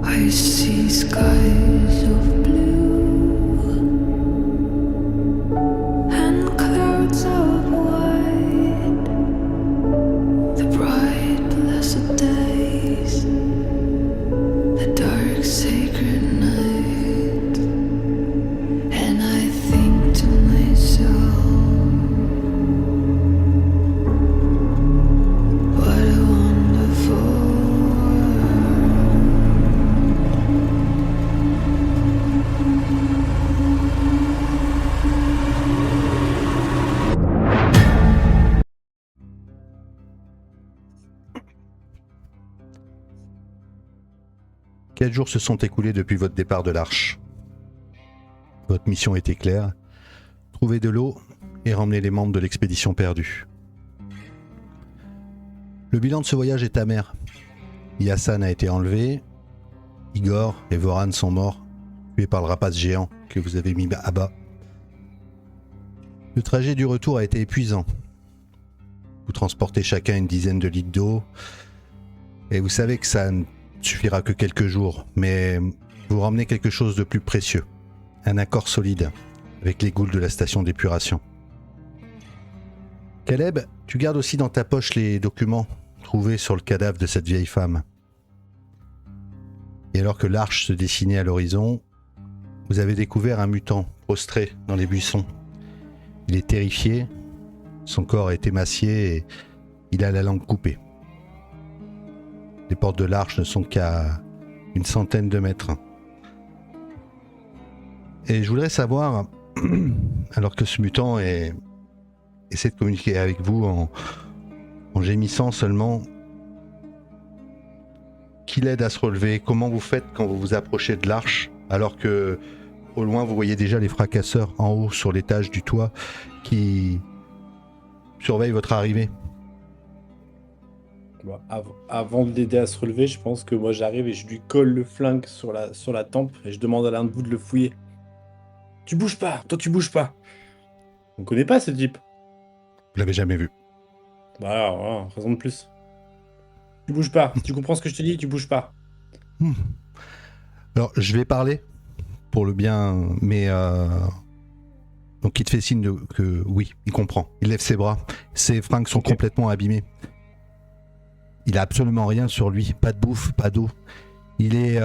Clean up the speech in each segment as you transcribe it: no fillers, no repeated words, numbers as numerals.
I see skies of blue and clouds of white, the bright blessed days, the dark sacred night, and I think to myself, what a wonderful world. Quatre jours se sont écoulés depuis votre départ de l'Arche. Votre mission était claire, trouver de l'eau et ramener les membres de l'expédition perdue. Le bilan de ce voyage est amer. Yassan a été enlevé, Igor et Voran sont morts, tués par le rapace géant que vous avez mis à bas. Le trajet du retour a été épuisant. Vous transportez chacun une dizaine de litres d'eau, et vous savez que ça ne suffira que quelques jours, mais vous ramenez quelque chose de plus précieux, un accord solide, avec les goules de la station d'épuration. Caleb, tu gardes aussi dans ta poche les documents trouvés sur le cadavre de cette vieille femme. Et alors que l'arche se dessinait à l'horizon, vous avez découvert un mutant prostré dans les buissons. Il est terrifié, son corps est émacié et il a la langue coupée. Les portes de l'arche ne sont qu'à une centaine de mètres. Et je voudrais savoir, alors que ce mutant essaie de communiquer avec vous en gémissant seulement, qui l'aide à se relever, comment vous faites quand vous vous approchez de l'arche, alors que au loin vous voyez déjà les fracasseurs en haut sur l'étage du toit qui surveillent votre arrivée. Bon, avant de l'aider à se relever, je pense que moi j'arrive et je lui colle le flingue sur la tempe et je demande à l'un de vous de le fouiller. Tu bouges pas, toi tu bouges pas. On connaît pas ce type. Vous l'avez jamais vu. Bah alors, voilà, raison de plus. Tu bouges pas. Si tu comprends ce que je te dis, tu bouges pas. Alors je vais parler pour le bien, mais donc il te fait signe que oui, il comprend. Il lève ses bras. Ses fringues sont complètement abîmées. Il a absolument rien sur lui, pas de bouffe, pas d'eau. Il est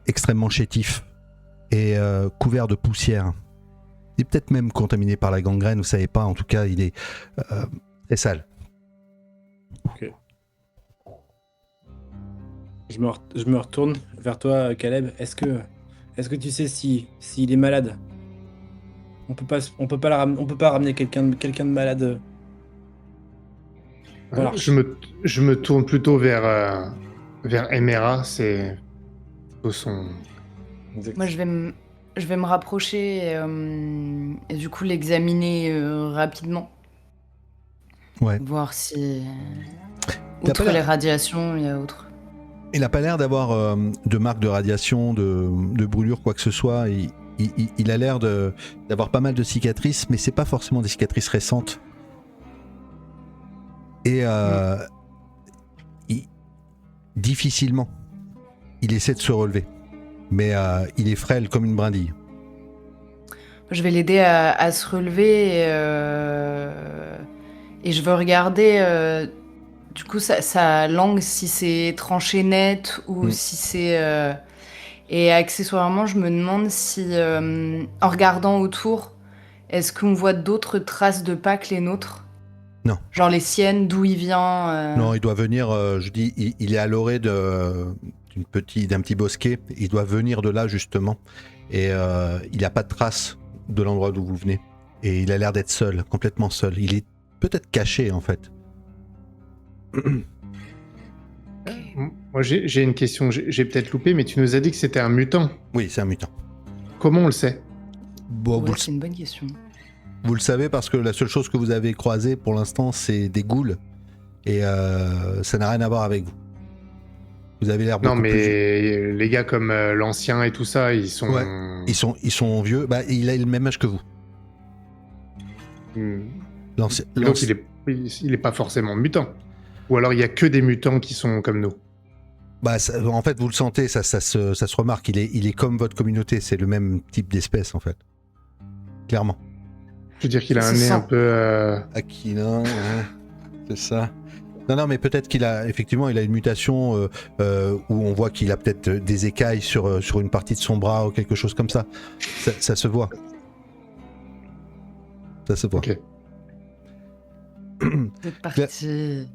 extrêmement chétif et couvert de poussière. Il est peut-être même contaminé par la gangrène, vous savez pas. En tout cas, il est très sale. Ok. Je me retourne vers toi, Caleb. Est-ce que tu sais s'il est malade? On peut pas ramener quelqu'un de malade. Voilà. Je me tourne plutôt vers Emera, c'est plutôt son... Moi, je vais me rapprocher et du coup l'examiner rapidement. Ouais. Voir si, T'as outre pas les l'air- radiations, il y a autre. Il n'a pas l'air d'avoir de marques de radiation, de brûlure, quoi que ce soit. Il a l'air d'avoir pas mal de cicatrices, mais c'est pas forcément des cicatrices récentes. Et difficilement, il essaie de se relever. Mais il est frêle comme une brindille. Je vais l'aider à se relever et je veux regarder du coup sa langue, si c'est tranché net ou si c'est... Et accessoirement, je me demande si, en regardant autour, est-ce qu'on voit d'autres traces de pas que les nôtres? Non. Genre les siennes, d'où il vient Non, il doit venir, je dis, il est à l'orée d'un petit bosquet. Il doit venir de là, justement. Et il n'a pas de trace de l'endroit d'où vous venez. Et il a l'air d'être seul, complètement seul. Il est peut-être caché, en fait. Moi, j'ai une question, j'ai peut-être loupé, mais tu nous as dit que c'était un mutant. Oui, c'est un mutant. Comment on le sait? Bon, Ouais, c'est une bonne question. vous le savez parce que la seule chose que vous avez croisée pour l'instant, c'est des ghouls. Et ça n'a rien à voir avec vous. Vous avez l'air beaucoup Non, mais plus... les gars comme l'ancien et tout ça, ils sont... Ouais. Ils sont vieux. Bah, il a le même âge que vous. Donc il est pas forcément mutant. Ou alors il y a que des mutants qui sont comme nous. Bah, en fait, vous le sentez, ça se remarque. Il est comme votre communauté. C'est le même type d'espèce, en fait. Clairement. Je veux dire qu'il a Ça un se nez un sent. peu. Aquilin, ouais, c'est ça. Non, mais peut-être qu'il a effectivement il a une mutation où on voit qu'il a peut-être des écailles sur une partie de son bras ou quelque chose comme ça. Ça se voit. Ça se voit. Ok. C'est parti.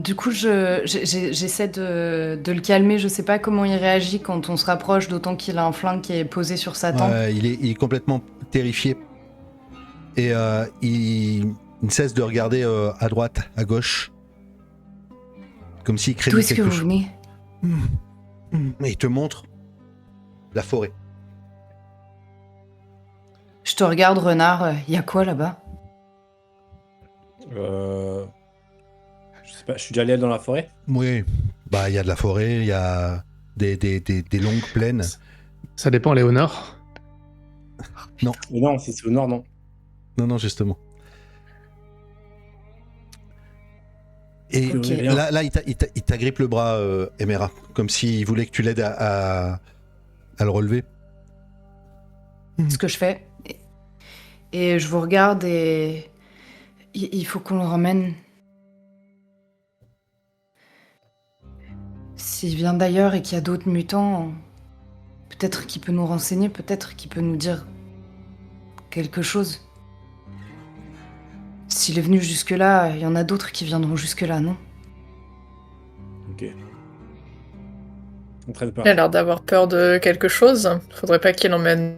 Du coup, j'essaie de le calmer. Je sais pas comment il réagit quand on se rapproche, d'autant qu'il a un flingue qui est posé sur sa tempe. Il est complètement terrifié et il ne cesse de regarder à droite, à gauche, comme s'il D'où craignait est-ce que quelque vous chose. venez? Et il te montre la forêt. Je te regarde, renard. Y a quoi là-bas? Je sais pas, je suis déjà allé dans la forêt. Oui, bah il y a de la forêt, il y a des longues plaines. Ça dépend, elle est au nord. Mais non, si c'est au nord, non. Non, justement. Et Ok. Rien. là, il t'agrippe le bras, Emera, comme s'il voulait que tu l'aides à le relever. Ce que je fais. Et je vous regarde et il faut qu'on le ramène. S'il vient d'ailleurs et qu'il y a d'autres mutants, peut-être qu'il peut nous renseigner, peut-être qu'il peut nous dire quelque chose. S'il est venu jusque-là, il y en a d'autres qui viendront jusque-là, non? Ok. On traite pas. Il a l'air d'avoir peur de quelque chose. Faudrait pas qu'il emmène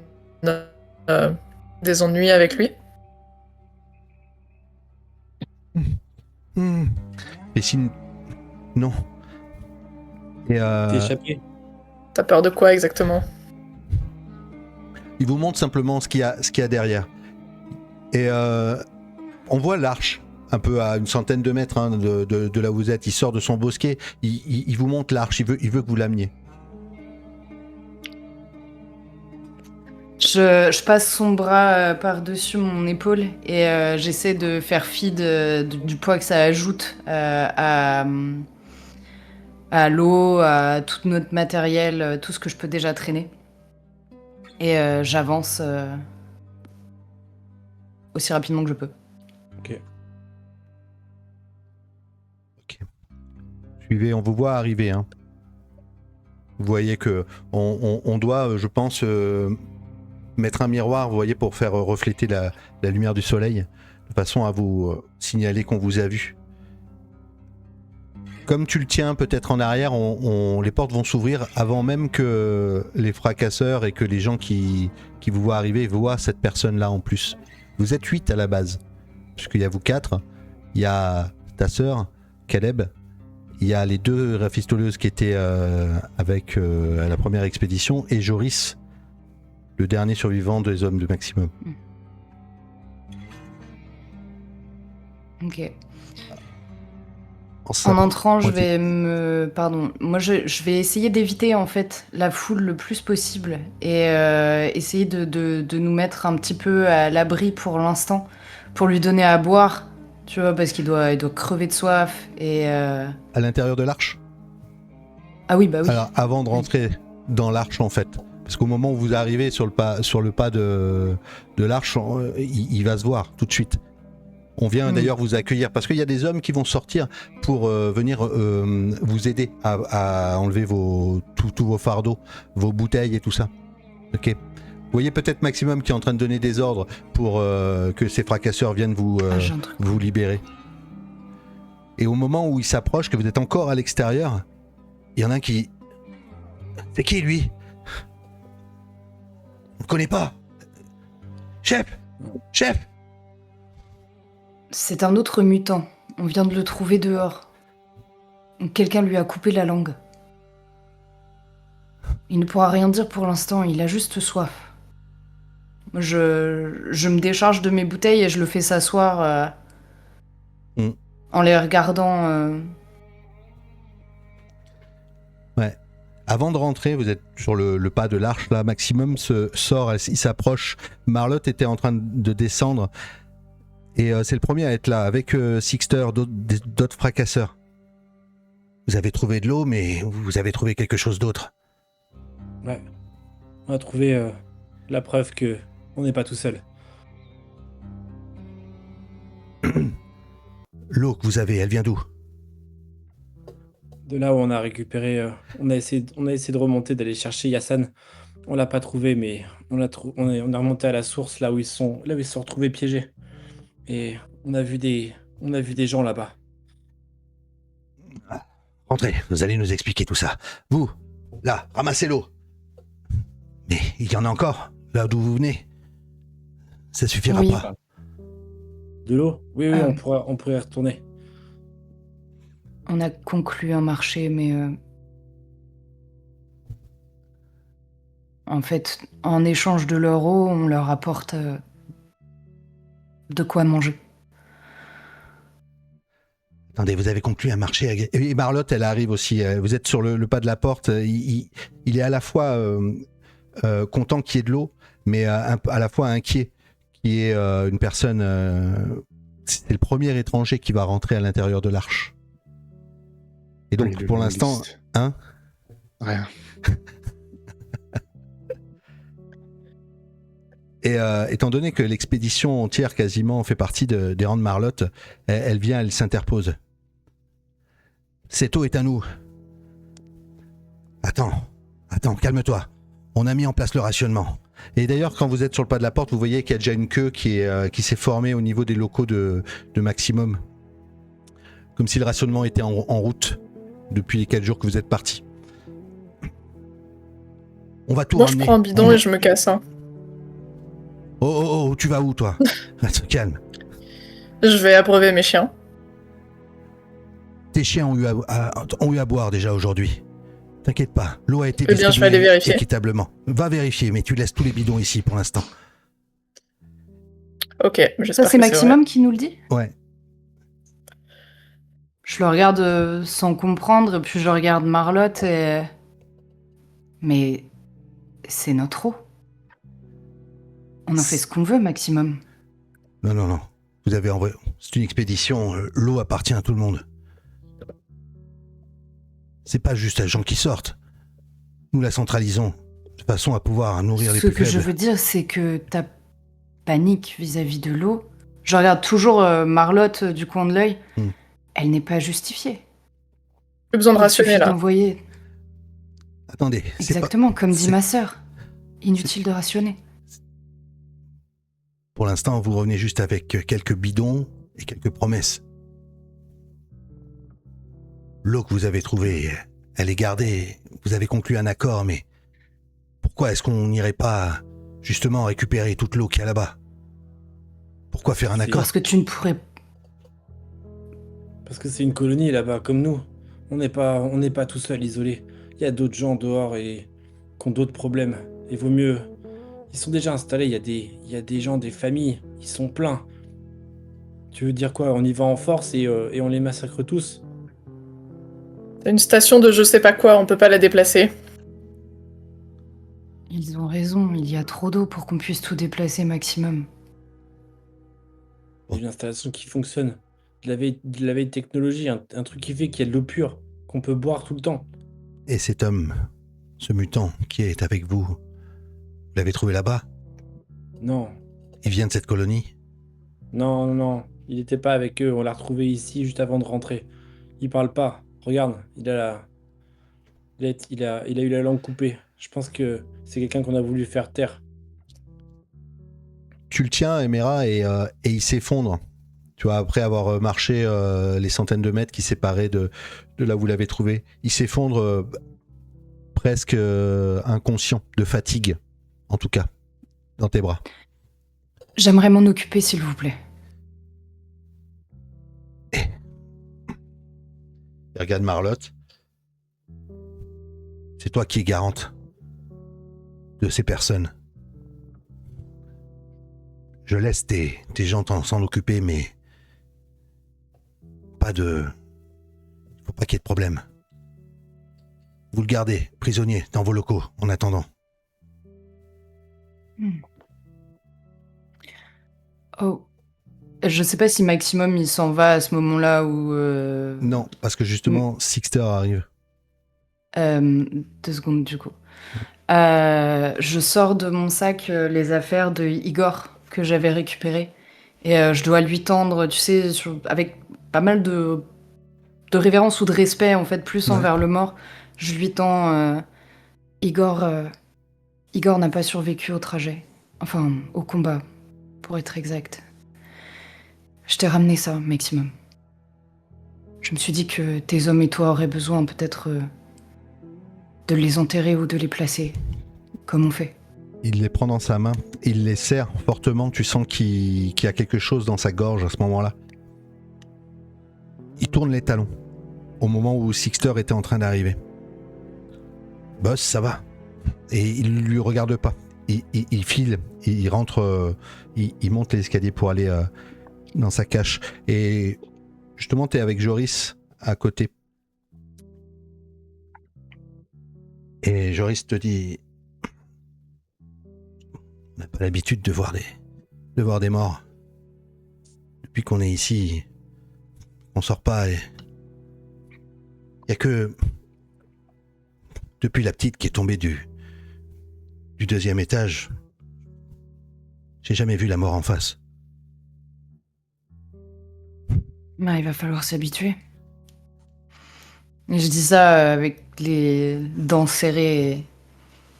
des ennuis avec lui. Et si... Non. Et T'es échappé. T'as peur de quoi exactement? il vous montre simplement ce qu'il y a derrière. Et on voit l'arche, un peu à une centaine de mètres hein, de là où vous êtes. Il sort de son bosquet, il vous montre l'arche, il veut que vous l'ameniez. Je passe son bras par-dessus mon épaule et j'essaie de faire fi du poids que ça ajoute à l'eau, à tout notre matériel, tout ce que je peux déjà traîner. Et j'avance aussi rapidement que je peux. Ok. Suivez, on vous voit arriver. Hein. Vous voyez que on doit, je pense, mettre un miroir, vous voyez, pour faire refléter la lumière du soleil, de façon à vous signaler qu'on vous a vu. Comme tu le tiens peut-être en arrière, les portes vont s'ouvrir avant même que les fracasseurs et que les gens qui vous voient arriver voient cette personne-là en plus. Vous êtes 8 à la base, puisqu'il y a vous 4, il y a ta sœur, Caleb, il y a les 2 rafistoleuses qui étaient avec à la première expédition, et Joris, le dernier survivant des hommes de Maximum. Ok. En En entrant, je Ok. vais Pardon. Moi, je vais essayer d'éviter, en fait, la foule le plus possible. Et essayer de nous mettre un petit peu à l'abri pour l'instant. Pour lui donner à boire. Tu vois, parce qu'il doit crever de soif. Et... À l'intérieur de l'arche. Ah oui, bah oui. Alors, avant de rentrer dans l'arche, en fait, parce qu'au moment où vous arrivez sur le pas de l'arche, il va se voir tout de suite. On vient d'ailleurs vous accueillir, parce qu'il y a des hommes qui vont sortir pour venir vous aider à enlever tous vos fardeaux, vos bouteilles et tout ça. Ok. Vous voyez peut-être Maximum qui est en train de donner des ordres pour que ces fracasseurs viennent J'ai un truc. vous libérer. Et au moment où il s'approche, que vous êtes encore à l'extérieur, il y en a un qui... C'est qui lui? On ne connaît pas. Chef! C'est un autre mutant. On vient de le trouver dehors. Quelqu'un lui a coupé la langue. Il ne pourra rien dire pour l'instant, il a juste soif. Je me décharge de mes bouteilles et je le fais s'asseoir en les regardant. Ouais. Avant de rentrer, vous êtes sur le pas de l'arche, là, Maximum sort, il s'approche. Marlotte était en train de descendre Et c'est le premier à être là, avec Sixter, d'autres fracasseurs. Vous avez trouvé de l'eau, mais vous avez trouvé quelque chose d'autre. Ouais. On a trouvé la preuve que on n'est pas tout seul. L'eau que vous avez, elle vient d'où? De là où on a récupéré, on a essayé de remonter, d'aller chercher Yassan. On l'a pas trouvé, mais on a remonté à la source, là où ils sont retrouvés piégés. Et on a vu des gens là-bas. Rentrez, vous allez nous expliquer tout ça. Vous, là, ramassez l'eau. Mais il y en a encore, là d'où vous venez. Ça suffira Oui. pas. De l'eau? Oui, Ah. on pourrait y retourner. On a conclu un marché, mais en fait, en échange de leur eau, on leur apporte de quoi manger. Attendez, vous avez conclu un marché. Et Marlotte, elle arrive aussi. Vous êtes sur le pas de la porte. Il est à la fois content qu'il y ait de l'eau, mais à la fois inquiet qu'il y ait une personne. C'est le premier étranger qui va rentrer à l'intérieur de l'arche. Et donc, Oui, le pour journaliste. l'instant, hein? Rien. Et étant donné que l'expédition entière quasiment fait partie des rangs de Marlotte, elle vient, elle s'interpose. Cette eau est à nous. Attends, calme-toi. On a mis en place le rationnement. Et d'ailleurs, quand vous êtes sur le pas de la porte, vous voyez qu'il y a déjà une queue qui s'est formée au niveau des locaux de Maximum. Comme si le rationnement était en route depuis les 4 jours que vous êtes partis. On va tout Moi, je ramener. prends un bidon et je me casse. Hein. Oh, tu vas où, toi? Reste calme. Je vais abreuver mes chiens. Tes chiens ont eu à boire déjà aujourd'hui. T'inquiète pas, l'eau a été Eh bien, je vais aller distribuée vérifier. équitablement. Va vérifier, mais tu laisses tous les bidons ici pour l'instant. Ok, j'espère Ça, c'est que Maximum qui nous le dit? Ouais. Je le regarde sans comprendre, et puis je regarde Marlotte et... Mais c'est notre eau. On en fait ce qu'on veut, Maximum. Non. Vous avez envoyé. C'est une expédition. L'eau appartient à tout le monde. C'est pas juste à gens qui sortent. Nous la centralisons de façon à pouvoir nourrir les Ce plus que je faibles. veux dire, c'est que ta panique vis-à-vis de l'eau... Je regarde toujours Marlotte du coin de l'œil. Elle n'est pas justifiée. plus besoin de Il rationner suffit là. d'envoyer... Attendez. c'est Exactement, comme dit c'est- ma sœur. Inutile de rationner. Pour l'instant, vous revenez juste avec quelques bidons et quelques promesses. L'eau que vous avez trouvée, elle est gardée. Vous avez conclu un accord, mais pourquoi est-ce qu'on n'irait pas justement récupérer toute l'eau qu'il y a là-bas? Pourquoi faire un C'est- accord? Parce que tu ne pourrais... Parce que c'est une colonie là-bas, comme nous. On n'est pas tout seul, isolé. Il y a d'autres gens dehors et qui ont d'autres problèmes. Il vaut mieux. Ils sont déjà installés. Il y a des gens, des familles. Ils sont pleins. Tu veux dire quoi? On y va en force et on les massacre tous? C'est une station de je sais pas quoi, on peut pas la déplacer. Ils ont raison, il y a trop d'eau pour qu'on puisse tout déplacer, Maximum. Une installation qui fonctionne. De la vieille technologie, un truc qui fait qu'il y a de l'eau pure, qu'on peut boire tout le temps. Et cet homme, ce mutant qui est avec vous, vous l'avez trouvé là-bas? Non, Il vient de cette colonie? non. Il n'était pas avec eux. On l'a retrouvé ici juste avant de rentrer. Il parle pas. Regarde, il a eu la langue coupée. Je pense que c'est quelqu'un qu'on a voulu faire taire. Tu le tiens, Emera, et il s'effondre. Tu vois, après avoir marché les centaines de mètres qui séparaient de là où vous l'avez trouvé, il s'effondre presque inconscient, de fatigue, en tout cas, dans tes bras. J'aimerais m'en occuper, s'il vous plaît. Il regarde Marlotte. C'est toi qui es garante de ces personnes. Je laisse tes gens s'en occuper, mais faut pas qu'il y ait de problème. Vous le gardez prisonnier dans vos locaux en attendant. Oh. Je sais pas si Maximum il s'en va à ce moment-là ou. Non, parce que justement, Sixter arrive. 2 secondes du coup. Je sors de mon sac les affaires de Igor que j'avais récupérées. Et je dois lui tendre, tu sais, avec pas mal de révérence ou de respect, en fait, plus Ouais. envers le mort. Je lui tends Igor. Igor n'a pas survécu au trajet. Enfin, au combat, pour être exact. Je t'ai ramené ça, Maximum. Je me suis dit que tes hommes et toi auraient besoin peut-être de les enterrer ou de les placer, comme on fait. Il les prend dans sa main, il les serre fortement, tu sens qu'il y a quelque chose dans sa gorge à ce moment-là. Il tourne les talons, au moment où Sixter était en train d'arriver. Boss, ça va. Et il ne lui regarde pas. Il file, il rentre, il monte l'escalier pour aller dans sa cache. Et justement, tu es avec Joris à côté. Et Joris te dit... On n'a pas l'habitude de voir des morts. Depuis qu'on est ici, on sort pas et... Il y a que... Depuis la petite qui est tombée du 2e étage, j'ai jamais vu la mort en face. Bah, il va falloir s'habituer. Et je dis ça avec les dents serrées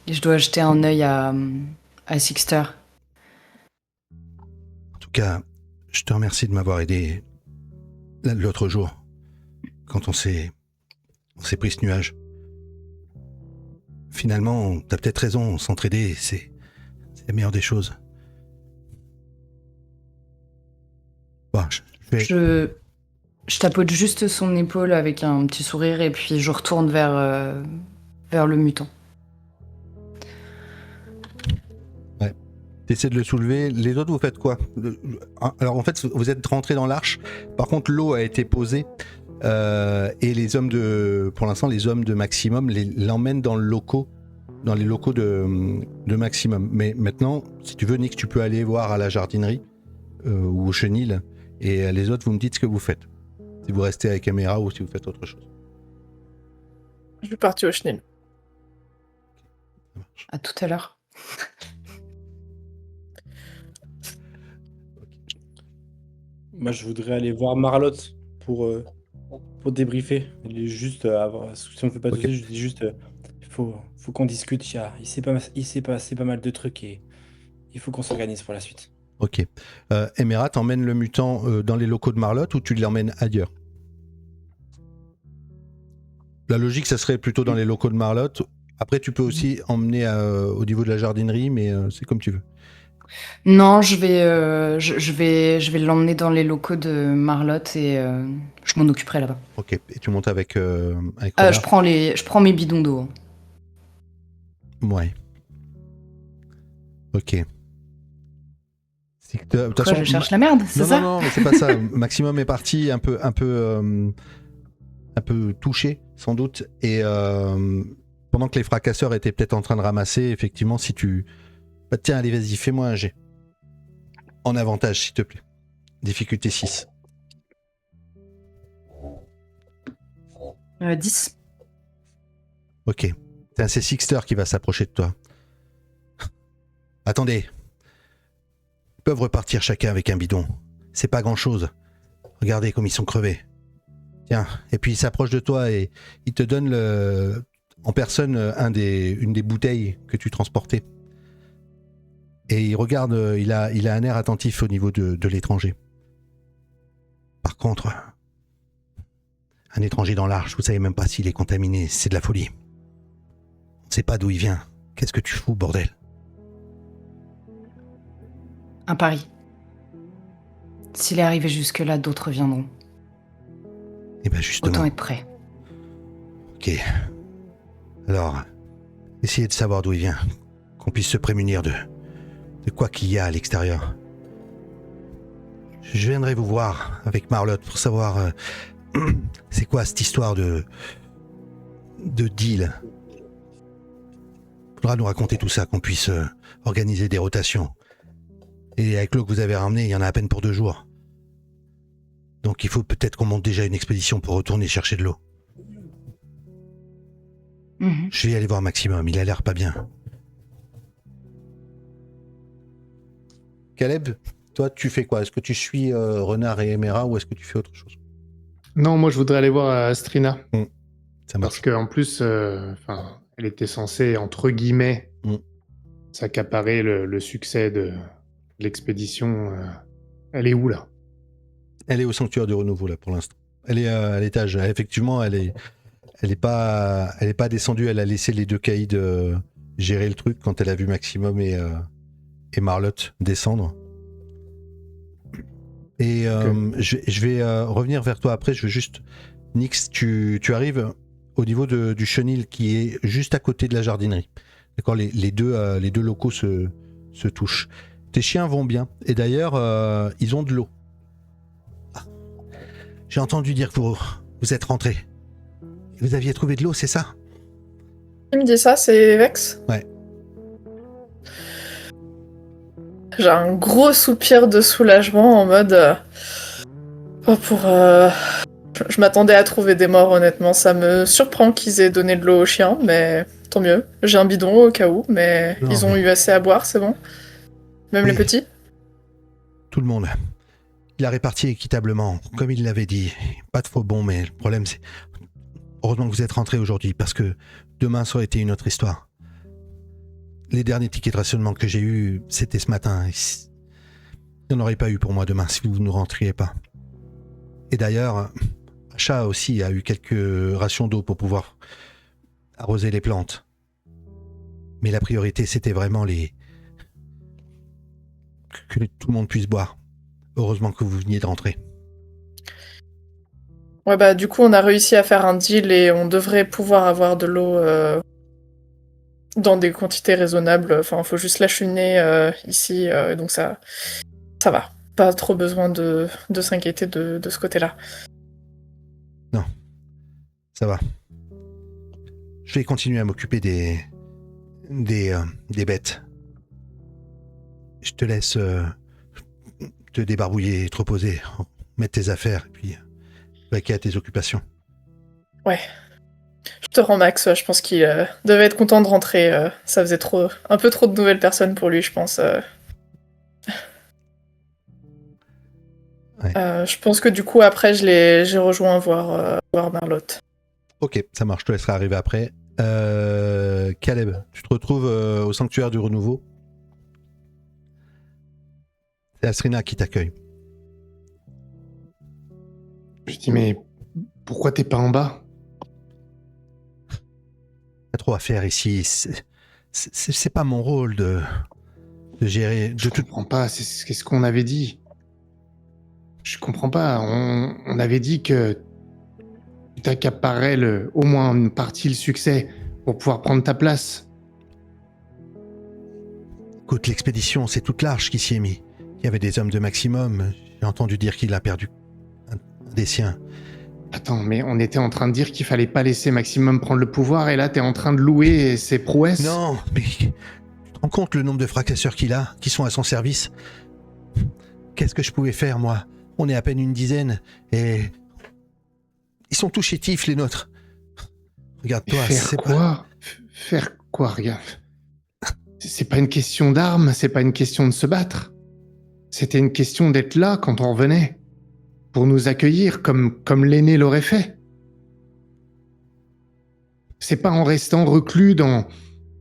et je dois jeter un œil à Sixter. En tout cas, je te remercie de m'avoir aidé l'autre jour, quand on s'est pris ce nuage. Finalement, t'as peut-être raison, s'entraider, c'est la meilleure des choses. Bon, Je tapote juste son épaule avec un petit sourire et puis je retourne vers le mutant. Ouais. T'essaies de le soulever. Les autres, vous faites quoi? Alors en fait, vous êtes rentrés dans l'arche. Par contre, l'eau a été posée et les hommes pour l'instant, les hommes de Maximum l'emmènent dans les locaux de Maximum. Mais maintenant, si tu veux, Nick, tu peux aller voir à la jardinerie ou au chenil. Et les autres, vous me dites ce que vous faites. Si vous restez avec Emera ou si vous faites autre chose. Je vais partir au chenil. Ça marche. À tout à l'heure. Moi, je voudrais aller voir Marlotte pour débriefer. Il est juste, si on ne fait pas Ok. tout ça, je dis juste, il faut qu'on discute. Il s'est passé pas mal de trucs et il faut qu'on s'organise pour la suite. Ok. Emera, t'emmènes le mutant dans les locaux de Marlotte ou tu l'emmènes ailleurs? La logique, ça serait plutôt dans les locaux de Marlotte. Après, tu peux aussi emmener au niveau de la jardinerie, mais c'est comme tu veux. Non, je vais l'emmener dans les locaux de Marlotte et je m'en occuperai là-bas. Ok. Et tu montes avec Renard. Je prends mes bidons d'eau. Ouais. Ok. De toute Pourquoi je cherche la merde, c'est non, ça? non, mais c'est pas ça. Maximum est parti un peu touché, sans doute. Et pendant que les fracasseurs étaient peut-être en train de ramasser, effectivement, si tu... Bah, tiens, allez, vas-y, fais-moi un jet. En avantage, s'il te plaît. Difficulté 6. 10. Ok. C'est Sixter qui va s'approcher de toi. Attendez. Ils peuvent repartir chacun avec un bidon. C'est pas grand-chose. Regardez comme ils sont crevés. Tiens, et puis il s'approche de toi et il te donne en personne une des bouteilles que tu transportais. Et il regarde, il a un air attentif au niveau de l'étranger. Par contre, un étranger dans l'arche, vous savez même pas s'il est contaminé, c'est de la folie. On ne sait pas d'où il vient. Qu'est-ce que tu fous, bordel? Un pari. S'il est arrivé jusque-là, d'autres viendront. Eh ben justement. Autant être prêt. Ok. Alors, essayez de savoir d'où il vient, qu'on puisse se prémunir de quoi qu'il y a à l'extérieur. Je viendrai vous voir avec Marlotte pour savoir c'est quoi cette histoire de deal. Faudra nous raconter tout ça, qu'on puisse organiser des rotations. Et avec l'eau que vous avez ramené, il y en a à peine pour 2 jours. Donc il faut peut-être qu'on monte déjà une expédition pour retourner chercher de l'eau. Mhm. Je vais aller voir Maximum, il a l'air pas bien. Caleb, toi tu fais quoi? Est-ce que tu suis Renard et Emera ou est-ce que tu fais autre chose? Non, moi je voudrais aller voir Astrina. Ça Parce marche. qu'en plus, elle était censée, entre guillemets, Mm. s'accaparer le succès de l'expédition. Elle est où là? Elle est au sanctuaire du renouveau là pour l'instant. Elle est à l'étage. Effectivement, elle est pas descendue. Elle a laissé les deux caïds gérer le truc quand elle a vu Maximum et Marlotte descendre. Et je vais revenir vers toi après. Je veux juste, Nix, tu arrives au niveau du chenil qui est juste à côté de la jardinerie. D'accord, les deux locaux se touchent. Tes chiens vont bien. Et d'ailleurs, ils ont de l'eau. Ah. J'ai entendu dire que vous êtes rentrés. Vous aviez trouvé de l'eau, c'est ça? Qui me dit ça, c'est Vex? Ouais. J'ai un gros soupir de soulagement en mode... Je m'attendais à trouver des morts, honnêtement. Ça me surprend qu'ils aient donné de l'eau aux chiens, mais tant mieux. J'ai un bidon au cas où, mais Non, ils ont eu assez à boire, c'est bon. Même Oui. les petits. Tout le monde. Il a réparti équitablement, comme il l'avait dit. Pas de faux bons, mais le problème c'est... Heureusement que vous êtes rentrés aujourd'hui, parce que demain ça aurait été une autre histoire. Les derniers tickets de rationnement que j'ai eus, c'était ce matin. Il n'y en aurait pas eu pour moi demain si vous ne rentriez pas. Et d'ailleurs, Chat aussi a eu quelques rations d'eau pour pouvoir arroser les plantes. Mais la priorité, c'était vraiment que tout le monde puisse boire. Heureusement que vous veniez de rentrer. Ouais, bah du coup, on a réussi à faire un deal et on devrait pouvoir avoir de l'eau dans des quantités raisonnables. Enfin, faut juste l'acheminer ici, donc ça va. Pas trop besoin de s'inquiéter de ce côté-là. Non, ça va. Je vais continuer à m'occuper des bêtes. Je te laisse te débarbouiller, te reposer, mettre tes affaires et puis vaquer à tes occupations. Ouais. Je te rends Max, je pense qu'il devait être content de rentrer. Ça faisait un peu trop de nouvelles personnes pour lui, je pense. Ouais. Je pense que du coup, après, j'ai rejoint voir Marlotte. Ok, ça marche, je te laisserai arriver après. Caleb, tu te retrouves au sanctuaire du renouveau. C'est Astrina qui t'accueille. Je dis, mais pourquoi t'es pas en bas? Pas trop à faire ici. C'est pas mon rôle de gérer. Je comprends pas, c'est ce qu'on avait dit. Je comprends pas, on avait dit que tu t'accaparais au moins une partie le succès pour pouvoir prendre ta place. Écoute, l'expédition, c'est toute large qui s'y est mis. Il y avait des hommes de Maximum. J'ai entendu dire qu'il a perdu un des siens. Attends, mais on était en train de dire qu'il fallait pas laisser Maximum prendre le pouvoir et là t'es en train de louer ses prouesses? Non, mais tu te rends compte le nombre de fracasseurs qu'il a, qui sont à son service? Qu'est-ce que je pouvais faire, moi? On est à peine une dizaine, et... Ils sont tous chétifs, les nôtres. Regarde-toi, Faire quoi? Faire quoi, regarde. C'est pas une question d'armes, c'est pas une question de se battre. C'était une question d'être là quand on revenait. Pour nous accueillir comme l'aîné l'aurait fait. C'est pas en restant reclus dans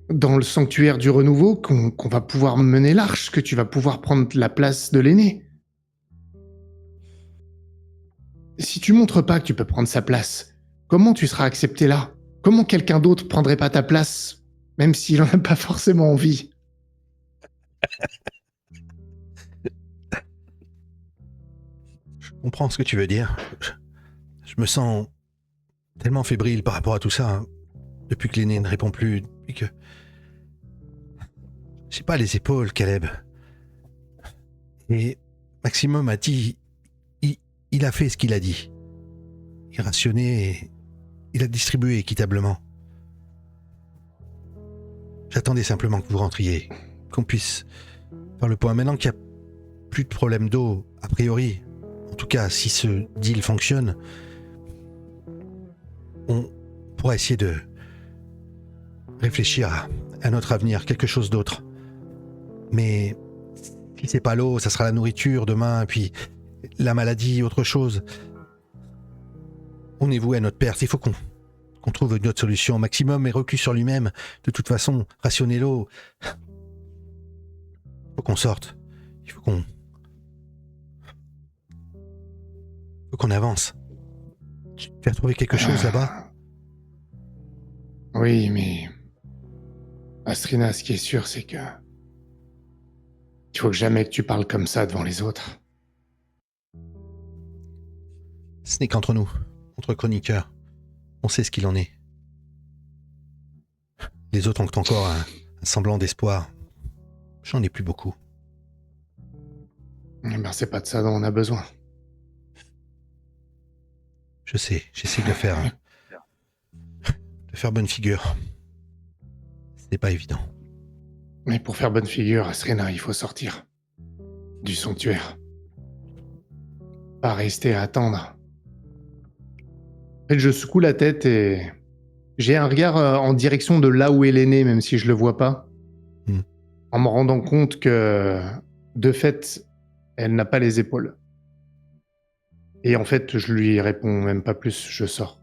le sanctuaire du renouveau qu'on va pouvoir mener l'arche, que tu vas pouvoir prendre la place de l'aîné. Si tu montres pas que tu peux prendre sa place, comment tu seras accepté là? Comment quelqu'un d'autre prendrait pas ta place, même s'il en a pas forcément envie? Je comprends ce que tu veux dire. Je me sens tellement fébrile par rapport à tout ça. Hein. Depuis que l'aîné ne répond plus, depuis que... J'ai pas les épaules, Caleb. Et Maximum a dit... Il a fait ce qu'il a dit. Il a rationné et il a distribué équitablement. J'attendais simplement que vous rentriez, qu'on puisse faire le point. Maintenant qu'il n'y a plus de problème d'eau, a priori, En tout cas, si ce deal fonctionne, on pourra essayer de réfléchir à notre avenir, quelque chose d'autre. Mais si c'est pas l'eau, ça sera la nourriture demain, puis la maladie, autre chose. On est voué à notre perte. Il faut qu'on trouve une autre solution. Maximum est reclus sur lui-même. De toute façon, rationner l'eau. Il faut qu'on sorte. Il faut qu'on avance. Tu as trouvé quelque chose là-bas? Oui, mais... Astrina, ce qui est sûr, c'est que... Il faut que jamais que tu parles comme ça devant les autres. Ce n'est qu'entre nous, entre chroniqueurs. On sait ce qu'il en est. Les autres ont encore un semblant d'espoir. J'en ai plus beaucoup. Eh ben, c'est pas de ça dont on a besoin. Je sais, j'essaie de faire bonne figure. Ce n'est pas évident. Mais pour faire bonne figure, Astrina, il faut sortir. Du sanctuaire. Pas rester à attendre. En fait, je secoue la tête et... J'ai un regard en direction de là où elle est née, même si je le vois pas. En me rendant compte que, de fait, elle n'a pas les épaules. Et en fait, je lui réponds même pas plus, je sors.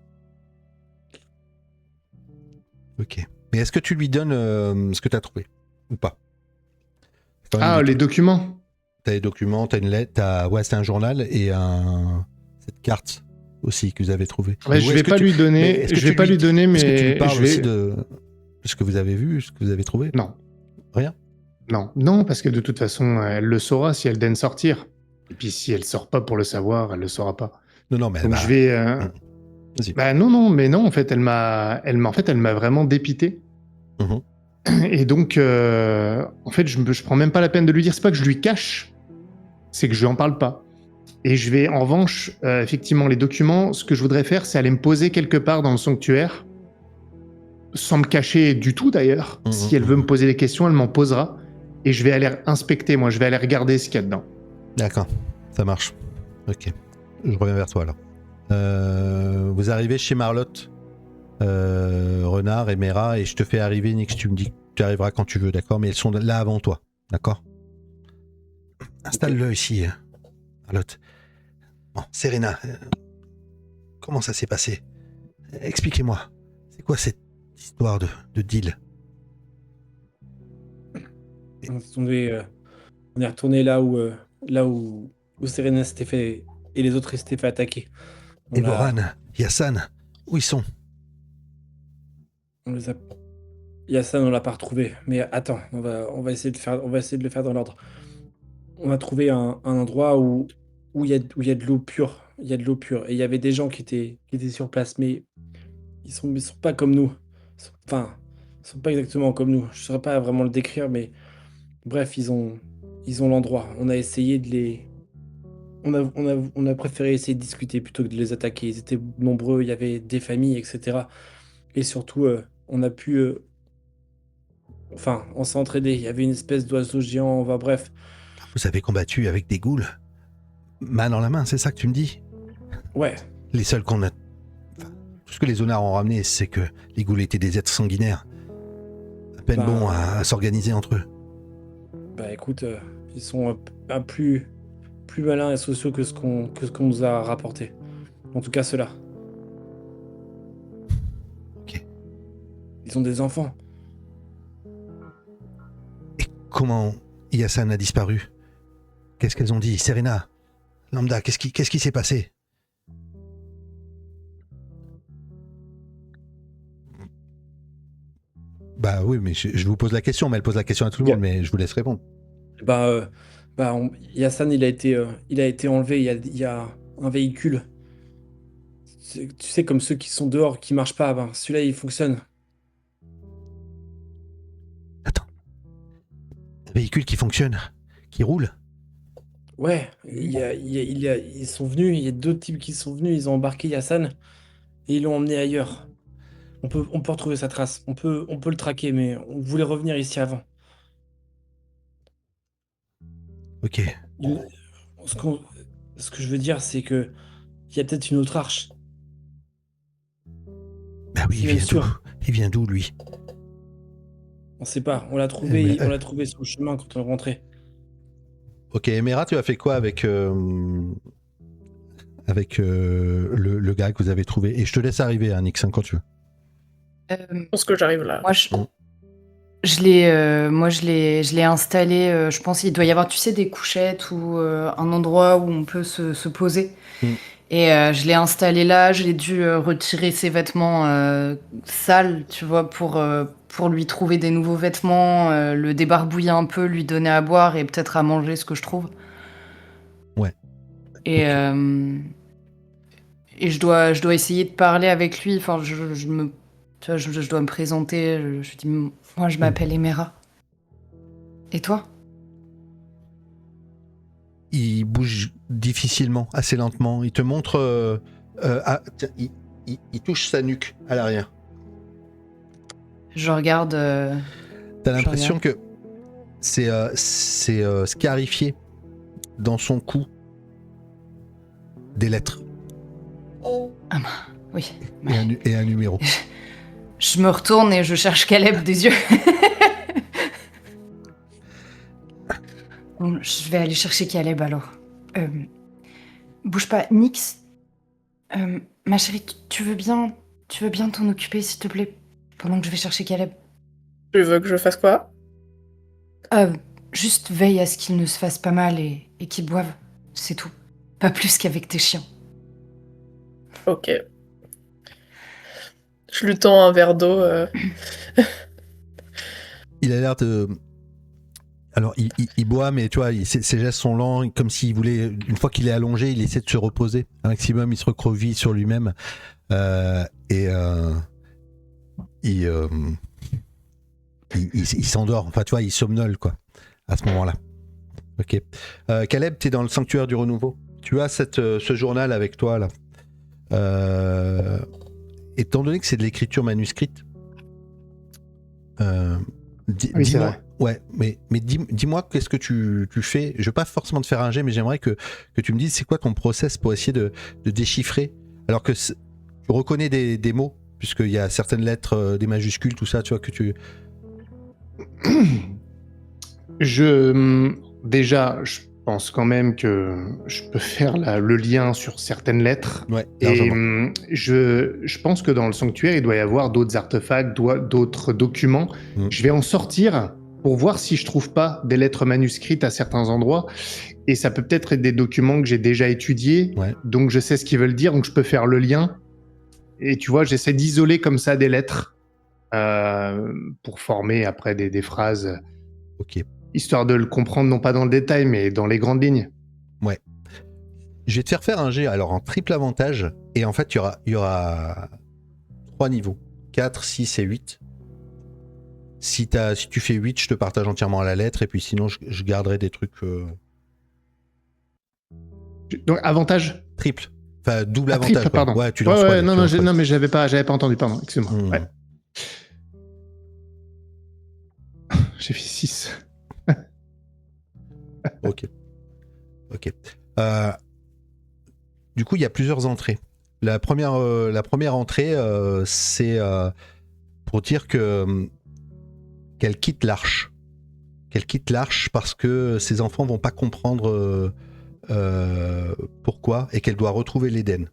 Ok. Mais est-ce que tu lui donnes ce que tu as trouvé? Ou pas? Ah, les documents? T'as les documents, t'as une lettre, c'est un journal et cette carte aussi que vous avez trouvée. Ouais, je vais pas lui donner, Est-ce que tu lui parles aussi de ce que vous avez vu, ce que vous avez trouvé? Non. Rien? Non, parce que de toute façon, elle le saura si elle daigne sortir. Et puis si elle sort pas pour le savoir, elle le saura pas. Non, mais donc je vais. Vas-y. Bah non. En fait, elle m'a vraiment dépité. Et donc, en fait, je prends même pas la peine de lui dire. C'est pas que je lui cache, c'est que je lui en parle pas. Et je vais, en revanche, effectivement, les documents. Ce que je voudrais faire, c'est aller me poser quelque part dans le sanctuaire, sans me cacher du tout d'ailleurs. Si elle veut me poser des questions, elle m'en posera. Et je vais aller inspecter. Moi, je vais aller regarder ce qu'il y a dedans. D'accord, ça marche. Ok, je reviens vers toi alors. Vous arrivez chez Marlotte, Renard et Mera, et je te fais arriver, Nix, tu me dis que tu arriveras quand tu veux, d'accord? Mais elles sont là avant toi, d'accord? Installe-le ici, Marlotte. Bon, Serena, comment ça s'est passé? Expliquez-moi, c'est quoi cette histoire de deal? On est retourné là où Serena s'était fait et les autres s'étaient fait attaquer. Et Voran, Yassan, où ils sont? Yassan, on l'a pas retrouvé. Mais attends, on va essayer de le faire dans l'ordre. On a trouvé un endroit où il y a de l'eau pure. Il y a de l'eau pure. Et il y avait des gens qui étaient sur place, mais ils sont pas comme nous. Ils sont pas exactement comme nous. Je saurais pas vraiment le décrire, mais bref, ils ont l'endroit. On a essayé de les... On a préféré essayer de discuter plutôt que de les attaquer. Ils étaient nombreux, il y avait des familles, etc. Et surtout, on a pu... on s'est entraîné. Il y avait une espèce d'oiseau géant. Bref. Vous avez combattu avec des ghouls? Main dans la main, c'est ça que tu me dis? Ouais. Les seuls qu'on a... Tout ce que les Onars ont ramené, c'est que les ghouls étaient des êtres sanguinaires. À peine bons à s'organiser entre eux. Bah écoute, ils sont un plus malins et sociaux que ce qu'on nous a rapporté. En tout cas, ceux-là. Ok. Ils ont des enfants. Et comment Yassan a disparu? Qu'est-ce qu'elles ont dit? Serena, Lambda, qu'est-ce qui s'est passé? Bah oui, mais je vous pose la question, mais elle pose la question à tout le monde, mais je vous laisse répondre. Yassan, il a été enlevé. Il y a un véhicule. Tu sais, comme ceux qui sont dehors, qui marchent pas. Celui-là, il fonctionne. Attends. Un véhicule qui fonctionne, qui roule? Ouais, ils sont venus. Il y a d'autres types qui sont venus. Ils ont embarqué Yassan et ils l'ont emmené ailleurs. On peut retrouver sa trace. On peut le traquer, mais on voulait revenir ici avant. Ok. Ce que je veux dire, c'est que il y a peut-être une autre arche. Bah oui, C'est même sûr. Il vient d'où, lui? On sait pas. On l'a Mais, trouvé sur le chemin quand on est rentré. Ok, Emera, tu as fait quoi avec, le gars que vous avez trouvé? Et je te laisse arriver, hein, Nix, hein, quand tu veux. Je pense que j'arrive là. Moi, je l'ai installé. Je pense qu'il doit y avoir, tu sais, des couchettes ou un endroit où on peut se poser. Mm. Et je l'ai installé là. J'ai dû retirer ses vêtements sales, tu vois, pour lui trouver des nouveaux vêtements, le débarbouiller un peu, lui donner à boire et peut-être à manger ce que je trouve. Ouais. Et, Ok. et je dois essayer de parler avec lui. Enfin, tu vois, je dois me présenter. Je dis, moi, je m'appelle Emera. Et toi? Il bouge difficilement, assez lentement. Il te montre. Tiens, il touche sa nuque à l'arrière. Je regarde. T'as l'impression que c'est scarifié dans son cou des lettres Oui. et un numéro. Je me retourne et je cherche Caleb des yeux. Bon, je vais aller chercher Caleb alors. Bouge pas, Nix. Ma chérie, tu veux bien t'en occuper, s'il te plaît, pendant que je vais chercher Caleb. Tu veux que je fasse quoi? Juste veille à ce qu'il ne se fasse pas mal et qu'il boive. C'est tout. Pas plus qu'avec tes chiens. Ok. Je lui tends un verre d'eau. Il a l'air de. Alors, il boit, mais tu vois, ses gestes sont lents, comme s'il voulait. Une fois qu'il est allongé, il essaie de se reposer. Un maximum, il se recroqueville sur lui-même. Il s'endort. Enfin, tu vois, il somnole, quoi, à ce moment-là. Ok. Caleb, t'es dans le sanctuaire du renouveau. Tu as ce journal avec toi, là. Étant donné que c'est de l'écriture manuscrite, Oui, c'est dis-moi, vrai. ouais, mais dis-moi qu'est-ce que tu fais. Je veux pas forcément te faire un jet, mais j'aimerais que tu me dises c'est quoi ton process pour essayer de déchiffrer. Alors que tu reconnais des mots, puisqu'il y a certaines lettres, des majuscules, tout ça, tu vois que tu. Déjà, je pense quand même que je peux faire le lien sur certaines lettres. Ouais, Et largement. je pense que dans le sanctuaire, il doit y avoir d'autres artefacts, d'autres documents. Mm. Je vais en sortir pour voir si je trouve pas des lettres manuscrites à certains endroits. Et ça peut peut-être être des documents que j'ai déjà étudiés, Ouais. donc je sais ce qu'ils veulent dire, donc je peux faire le lien. Et tu vois, j'essaie d'isoler comme ça des lettres pour former après des phrases, Ok. histoire de le comprendre non pas dans le détail, mais dans les grandes lignes. Ouais. Je vais te faire un jet alors en triple avantage. Et en fait, il y aura 3 niveaux. 4, 6 et 8. Si tu fais 8, je te partage entièrement la lettre. Et puis sinon, je garderai des trucs Donc avantage. triple. Enfin, double Ah, avantage, triple, quoi. pardon. Ouais, tu lances 3 Ouais, dés. non, mais j'avais pas entendu, pardon, excuse-moi. Mmh. Ouais. J'ai fait 6. Ok. Du coup, il y a plusieurs entrées. La première entrée, c'est pour dire que qu'elle quitte l'arche. Qu'elle quitte l'arche parce que ses enfants vont pas comprendre pourquoi et qu'elle doit retrouver l'Éden.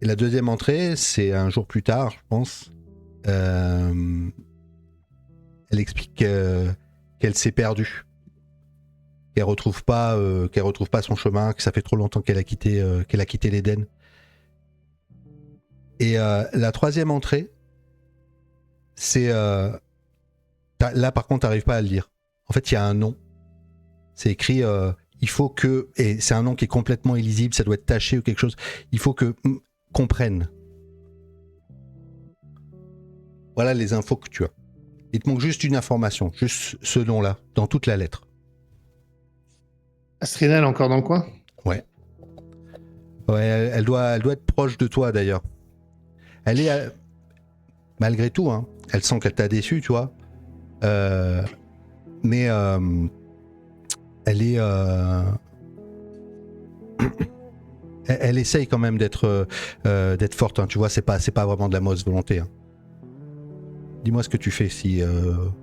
Et la deuxième entrée, c'est un jour plus tard, je pense. Elle explique qu'elle s'est perdue, qu'elle retrouve pas son chemin, que ça fait trop longtemps qu'elle a quitté l'Éden. Et la troisième entrée, c'est là par contre, t'arrives pas à le lire. En fait, il y a un nom. C'est écrit. Il faut que, et c'est un nom qui est complètement illisible. Ça doit être taché ou quelque chose. Il faut que comprenne. Voilà les infos que tu as. Il te manque juste une information, juste ce nom-là, dans toute la lettre. Astrina, elle est encore dans le coin? Ouais. Ouais, elle doit être proche de toi d'ailleurs. Elle est, malgré tout, hein, elle sent qu'elle t'a déçu, tu vois. Mais elle est... elle essaye quand même d'être forte, hein. Tu vois, c'est pas vraiment de la mauvaise volonté, hein. Dis-moi ce que tu fais si...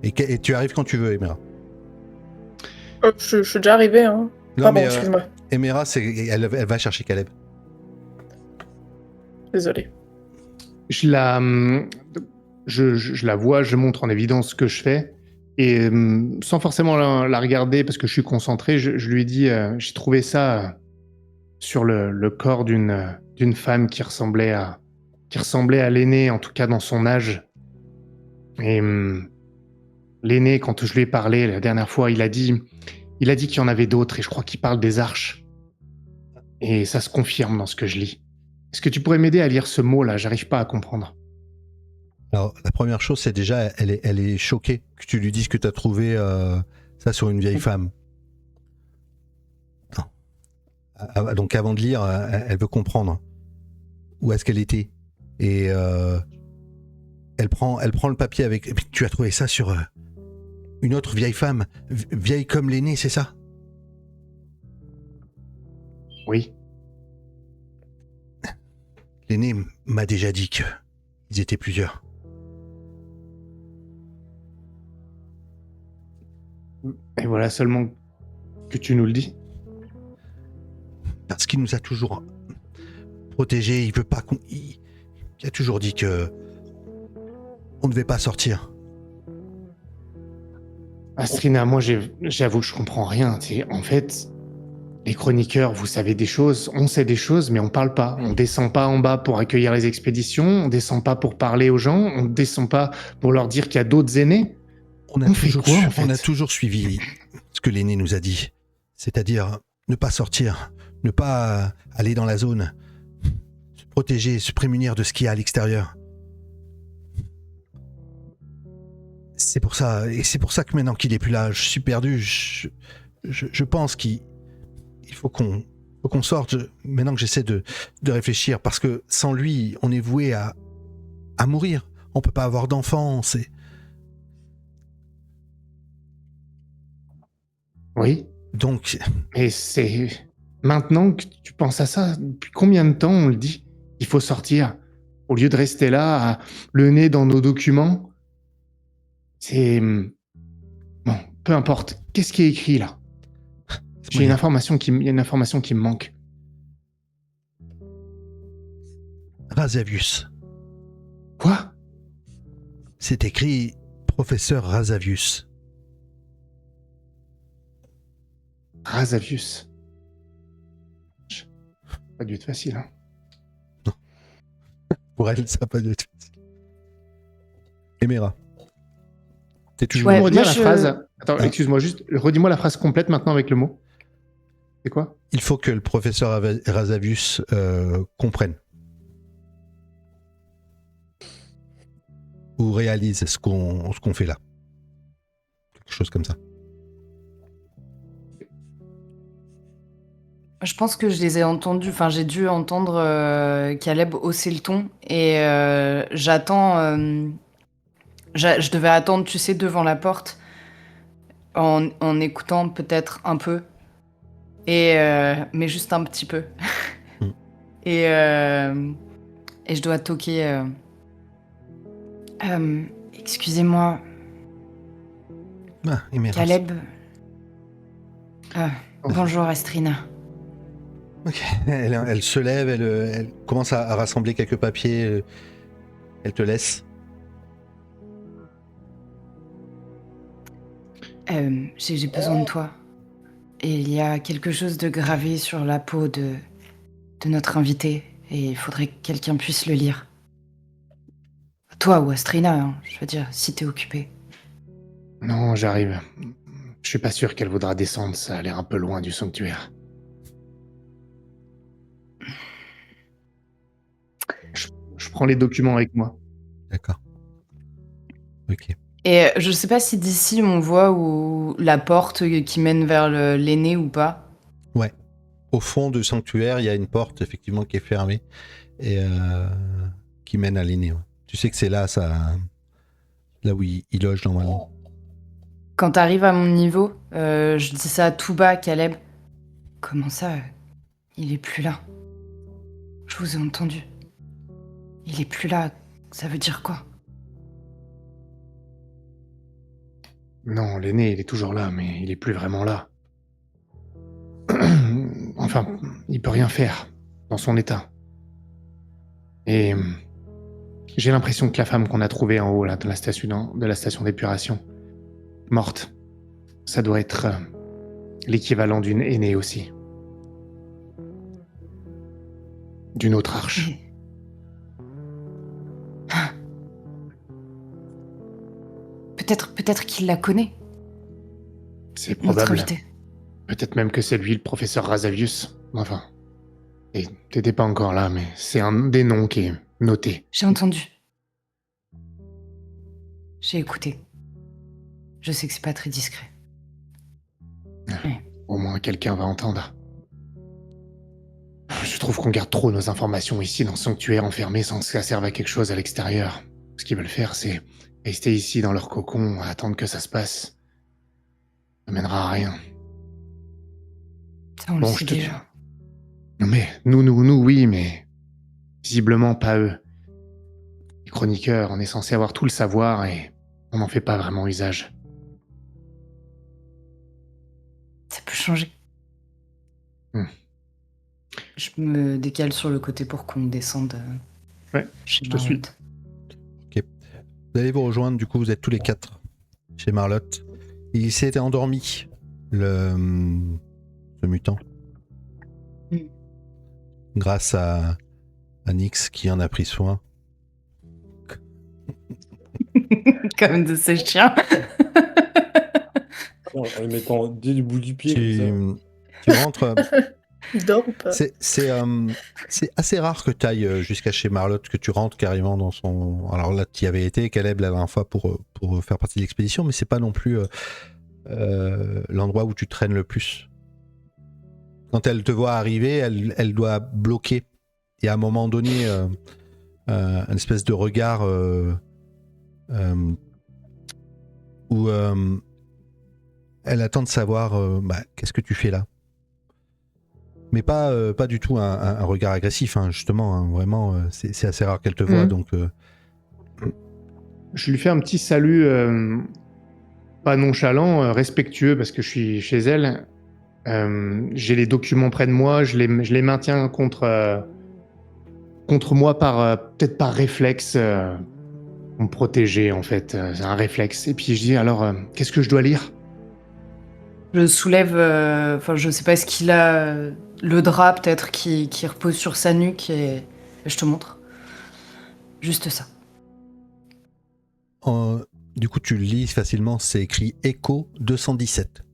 Et tu arrives quand tu veux, Emera. Je suis déjà arrivé, hein. Non, Pardon, mais excuse-moi. Emera, elle va chercher Caleb. Désolé. Je la vois, je montre en évidence ce que je fais. Et sans forcément la regarder, parce que je suis concentré, je lui dis j'ai trouvé ça sur le corps d'une femme qui ressemblait à l'aîné, en tout cas dans son âge. Et l'aîné, quand je lui ai parlé la dernière fois, il a dit qu'il y en avait d'autres, et je crois qu'il parle des arches. Et ça se confirme dans ce que je lis. Est-ce que tu pourrais m'aider à lire ce mot-là? J'arrive pas à comprendre. Alors, la première chose, c'est déjà, elle est choquée que tu lui dises que tu as trouvé ça sur une vieille femme. Non. Donc, avant de lire, elle veut comprendre où est-ce qu'elle était. Et elle prend le papier avec... Et puis, tu as trouvé ça sur une autre vieille femme, vieille comme l'aîné, c'est ça? Oui. L'aîné m'a déjà dit qu'ils étaient plusieurs. Et voilà seulement que tu nous le dis. Parce qu'il nous a toujours protégés, il veut pas qu'on... Il a toujours dit que on ne devait pas sortir. Astrina, moi j'avoue que je comprends rien. En fait, les chroniqueurs, vous savez des choses, on sait des choses, mais on parle pas. On descend pas en bas pour accueillir les expéditions, on descend pas pour parler aux gens, on descend pas pour leur dire qu'il y a d'autres aînés. On a toujours suivi ce que l'aîné nous a dit. C'est-à-dire ne pas sortir, ne pas aller dans la zone, se protéger, se prémunir de ce qu'il y a à l'extérieur. C'est pour ça que maintenant qu'il est plus là, je suis perdu. Je pense qu'il faut qu'on sorte. Maintenant que j'essaie de réfléchir, parce que sans lui, on est voué à mourir. On peut pas avoir d'enfants. Oui. Donc. Mais c'est maintenant que tu penses à ça. Depuis combien de temps on le dit? Il faut sortir au lieu de rester là, le nez dans nos documents. C'est bon, peu importe. Qu'est-ce qui est écrit là? Il y a une information qui me manque. Razavius. Quoi? C'est écrit professeur Razavius. Razavius. Pas dû être facile, hein? Non. Pour elle, ça n'a pas dû être facile. Emera. T'es toujours... Ouais, redire la phrase. Attends, excuse-moi, juste redis-moi la phrase complète maintenant avec le mot. C'est quoi? Il faut que le professeur Razavius comprenne. Ou réalise ce qu'on fait là. Quelque chose comme ça. Je pense que je les ai entendus, enfin j'ai dû entendre Caleb hausser le ton et j'attends, je devais attendre, tu sais, devant la porte en écoutant peut-être un peu, mais juste un petit peu. Et je dois toquer. Excusez-moi, Emera. Caleb. Bonjour Astrina. Ok. Elle se lève, elle commence à rassembler quelques papiers. Elle te laisse. J'ai besoin de toi. Et il y a quelque chose de gravé sur la peau de notre invité. Et il faudrait que quelqu'un puisse le lire. Toi ou Astrina, hein, je veux dire, si t'es occupé. Non, j'arrive. Je suis pas sûr qu'elle voudra descendre, ça a l'air un peu loin du sanctuaire. Je prends les documents avec moi. D'accord. Ok. Et je sais pas si d'ici on voit où la porte qui mène vers l'aîné ou pas. Ouais. Au fond du sanctuaire, il y a une porte effectivement qui est fermée et qui mène à l'aîné. Ouais. Tu sais que c'est là où il loge normalement. quand t'arrives à mon niveau, je dis ça tout bas, Caleb. Comment ça, il est plus là? Je vous ai entendu. Il est plus là, ça veut dire quoi? Non, l'aîné, il est toujours là, mais il est plus vraiment là. Enfin, il peut rien faire dans son état. Et j'ai l'impression que la femme qu'on a trouvée en haut là, de la station d'épuration, morte, ça doit être l'équivalent d'une aînée aussi. D'une autre arche. Peut-être qu'il la connaît, C'est notre probable. invité. Peut-être même que c'est lui le professeur Razavius. Enfin. Et t'étais pas encore là, mais c'est un des noms qui est noté. J'ai entendu. J'ai écouté. Je sais que c'est pas très discret. Au moins quelqu'un va entendre. Je trouve qu'on garde trop nos informations ici dans ce sanctuaire enfermé sans que ça serve à quelque chose à l'extérieur. Ce qu'ils veulent faire, c'est rester ici dans leur cocon à attendre que ça se passe. Ça mènera à rien. Ça, on le Bon, sait je te dis. déjà. Non mais, nous, oui, mais visiblement pas eux. Les chroniqueurs, on est censé avoir tout le savoir et on n'en fait pas vraiment usage. Ça peut changer. Hmm. Je me décale sur le côté pour qu'on descende Ouais, chez je te suis. Marlotte. Vous allez vous rejoindre, du coup, vous êtes tous les 4 chez Marlotte. Il s'était endormi, ce mutant. Grâce à Nyx qui en a pris soin. Comme de ces chiens. En lui mettant du bout du pied comme Tu rentres. Il dort ou pas? C'est assez rare que tu ailles jusqu'à chez Marlotte, que tu rentres carrément dans son. Alors là, tu y avais été, Caleb, la dernière fois pour faire partie de l'expédition, mais c'est pas non plus l'endroit où tu traînes le plus. Quand elle te voit arriver, elle doit bloquer. Et à un moment donné, une espèce de regard où elle attend de savoir qu'est-ce que tu fais là. Mais pas du tout un regard agressif, hein, justement. Hein, vraiment, c'est assez rare qu'elle te voie. Donc, Je lui fais un petit salut, pas nonchalant, respectueux, parce que je suis chez elle. J'ai les documents près de moi, je les maintiens contre moi peut-être par réflexe, pour me protéger en fait. C'est un réflexe. Et puis je dis alors, qu'est-ce que je dois lire? Je soulève, enfin je sais pas ce qu'il a, le drap peut-être qui repose sur sa nuque et je te montre. Juste ça. du coup, tu le lis facilement. C'est écrit Echo 217.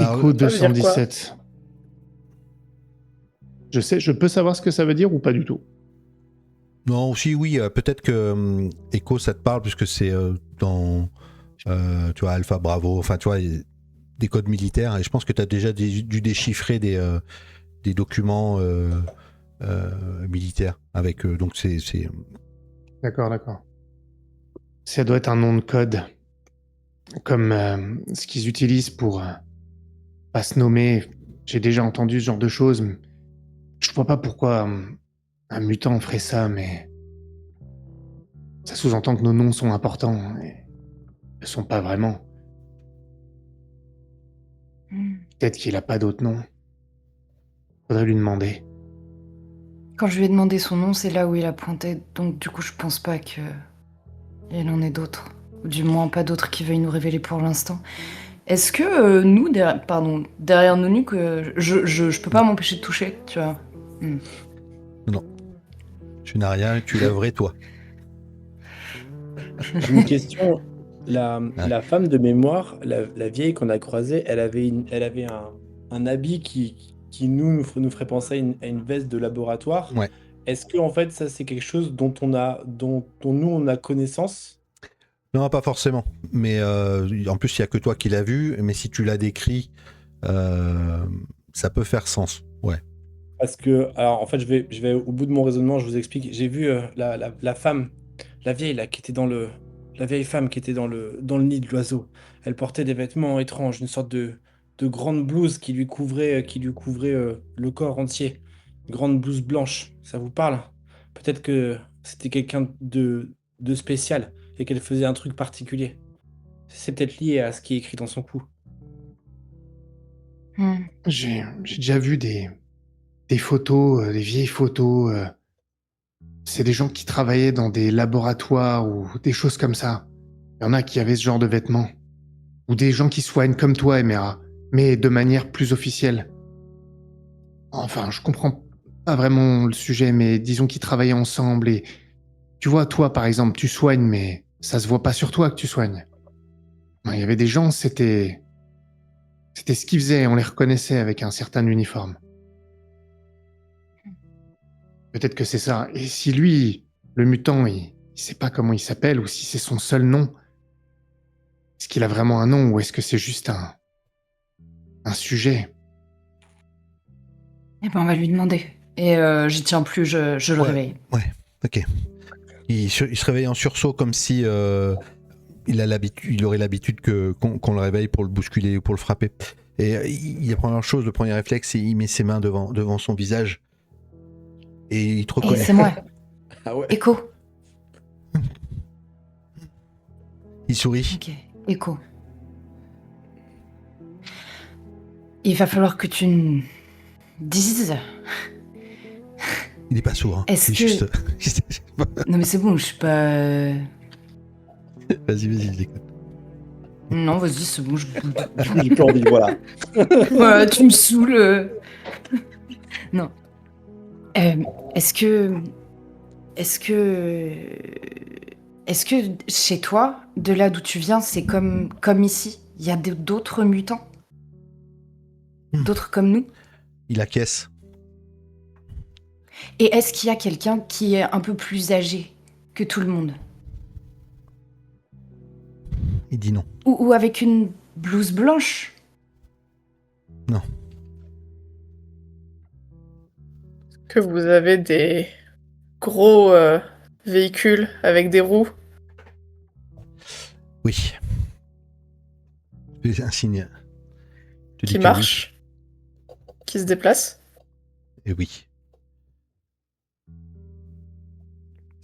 Echo 217. Je peux savoir ce que ça veut dire ou pas du tout? Non, aussi, oui, peut-être que Echo, ça te parle, puisque c'est dans, tu vois, Alpha, Bravo, enfin, tu vois, des codes militaires, et je pense que tu as déjà dû déchiffrer des documents militaires avec eux, donc c'est... D'accord. Ça doit être un nom de code, comme ce qu'ils utilisent pour pas se nommer. J'ai déjà entendu ce genre de choses. Je vois pas pourquoi un mutant ferait ça, mais ça sous-entend que nos noms sont importants et ne sont pas vraiment. Peut-être qu'il a pas d'autre nom. Faudrait lui demander. Quand je lui ai demandé son nom, c'est là où il a pointé, donc du coup je pense pas que il en ait d'autres. Ou du moins pas d'autres qui veuillent nous révéler pour l'instant. Est-ce que nous, derrière nos nuques, je peux pas m'empêcher de toucher, tu vois? Non. Tu n'as rien, tu l'avouerais toi. J'ai une question. La femme de mémoire, la vieille qu'on a croisée, elle avait un habit qui nous ferait penser à une veste de laboratoire. Ouais. Est-ce que en fait ça c'est quelque chose dont nous on a connaissance? Non, pas forcément. Mais en plus, il n'y a que toi qui l'as vu. Mais si tu l'as décrit, ça peut faire sens. Ouais. Parce que, alors en fait, je vais au bout de mon raisonnement, je vous explique. J'ai vu la femme, la vieille là, qui était la vieille femme qui était dans le nid de l'oiseau. Elle portait des vêtements étranges, une sorte de grande blouse qui lui couvrait le corps entier. Une grande blouse blanche. Ça vous parle? Peut-être que c'était quelqu'un de spécial et qu'elle faisait un truc particulier. C'est peut-être lié à ce qui est écrit dans son cou. Hmm. J'ai déjà vu des photos, des vieilles photos. C'est des gens qui travaillaient dans des laboratoires ou des choses comme ça. Il y en a qui avaient ce genre de vêtements. Ou des gens qui soignent comme toi, Emera, mais de manière plus officielle. Enfin, je comprends pas vraiment le sujet, mais disons qu'ils travaillaient ensemble et... Tu vois, toi, par exemple, tu soignes, mais ça se voit pas sur toi que tu soignes. Il y avait des gens, c'était ce qu'ils faisaient, on les reconnaissait avec un certain uniforme. Peut-être que c'est ça. Et si lui, le mutant, il sait pas comment il s'appelle ou si c'est son seul nom, est-ce qu'il a vraiment un nom ou est-ce que c'est juste un sujet? Eh ben, on va lui demander. Et j'y tiens plus, je le Ouais. réveille. Ouais, ok. Il se réveille en sursaut comme si il aurait l'habitude qu'on le réveille pour le bousculer ou pour le frapper. Et la première chose, le premier réflexe, c'est il met ses mains devant son visage et il te Et reconnaît. c'est moi, Ah ouais. Echo. Il sourit. Ok, Echo. Il va falloir que tu me dises. Il est pas sourd. Hein. Est-ce Il est que- juste... Non mais c'est bon, je suis pas. Vas-y, je déconne. Non, vas-y, c'est bon, je. J'ai plus envie, voilà. Ouais, tu me saoules. Non. Est-ce que. Est-ce que chez toi, de là d'où tu viens, c'est comme ici? Il y a d'autres mutants? D'autres comme nous? Il acquiesce. Et est-ce qu'il y a quelqu'un qui est un peu plus âgé que tout le monde? Il dit non. Ou avec une blouse blanche? Non. Que vous avez des gros véhicules avec des roues. Oui. C'est un signe. Je te dis Qui que marchent, qui se déplacent. oui. Et oui.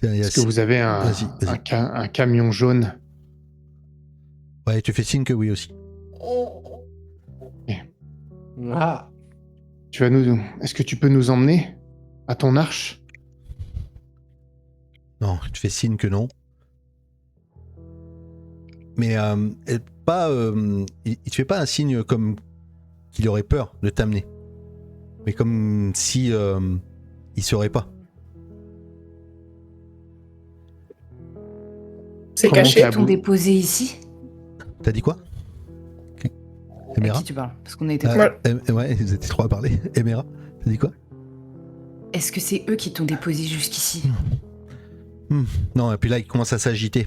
Tiens, il y a- Est-ce que vous avez Vas-y. un camion jaune? Ouais, tu fais signe que oui aussi. Ah. Est-ce que tu peux nous emmener à ton arche? Non, tu fais signe que non. Mais il te fait pas un signe comme qu'il aurait peur de t'amener. Mais comme si il saurait pas. C'est Comment caché. t'as- T'ont déposé ici? T'as dit quoi À Emera qui tu parles? Parce qu'on a été. Ouais. Ouais, vous étiez trois à parler. Emera, t'as dit quoi Est-ce que c'est eux qui t'ont déposé jusqu'ici? Non, et puis là, il commence à s'agiter.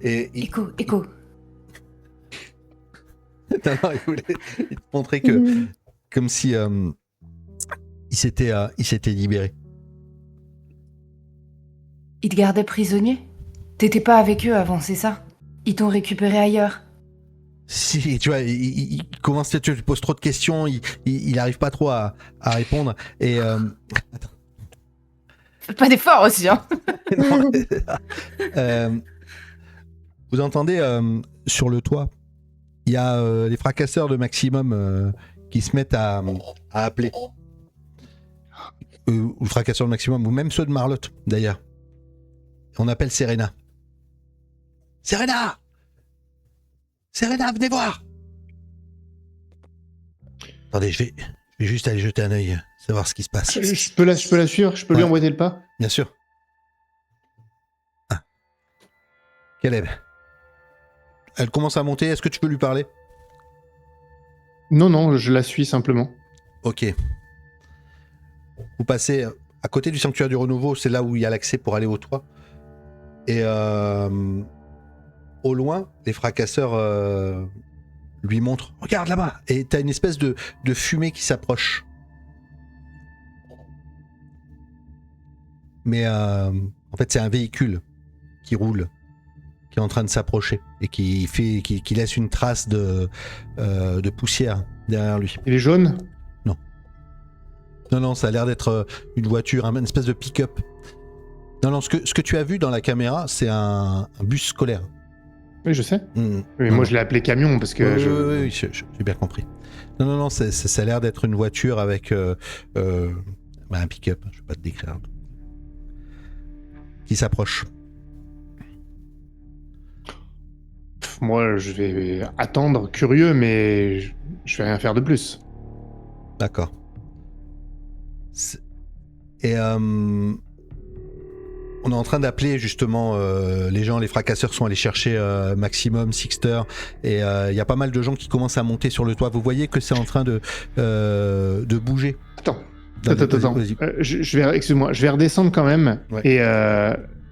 Et il... Echo. Non, il voulait te montrer que, comme si il s'était libéré. Ils te gardaient prisonnier? T'étais pas avec eux avant, c'est ça? Ils t'ont récupéré ailleurs? Si, tu vois, il commence, tu lui poses trop de questions, il arrive pas trop à répondre. Et Fais pas d'efforts aussi, hein? non, vous entendez sur le toit, il y a les fracasseurs de Maximum qui se mettent à appeler. Ou le fracasseur de Maximum, ou même ceux de Marlotte, d'ailleurs. On appelle Serena. Serena, venez voir. Attendez, je vais juste aller jeter un œil, savoir ce qui se passe. Je peux la suivre? Je peux lui Ouais. envoyer le pas? Bien sûr. Ah. Caleb. Elle commence à monter, est-ce que tu peux lui parler? Non, je la suis simplement. Ok. Vous passez à côté du sanctuaire du renouveau, c'est là où il y a l'accès pour aller au toit. Et au loin, les fracasseurs lui montrent. Regarde là-bas. Et t'as une espèce de fumée qui s'approche. Mais en fait, c'est un véhicule qui roule, qui est en train de s'approcher et qui laisse une trace de poussière derrière lui. Il est jaune? Non, ça a l'air d'être une voiture, une espèce de pick-up. Non, ce que tu as vu dans la caméra, c'est un bus scolaire. Oui, je sais. Mmh. Oui, moi, je l'ai appelé camion parce que Oui, j'ai bien compris. Non, ça a l'air d'être une voiture avec un pick-up, je vais pas te décrire. Qui s'approche. Moi, je vais attendre, curieux, mais je vais rien faire de plus. D'accord. Et on est en train d'appeler justement les gens, les fracasseurs sont allés chercher Maximum, Sixter, et il y a pas mal de gens qui commencent à monter sur le toit. Vous voyez que c'est en train de bouger. Attends. Vas-y. Excuse-moi, je vais redescendre quand même. Ouais. Et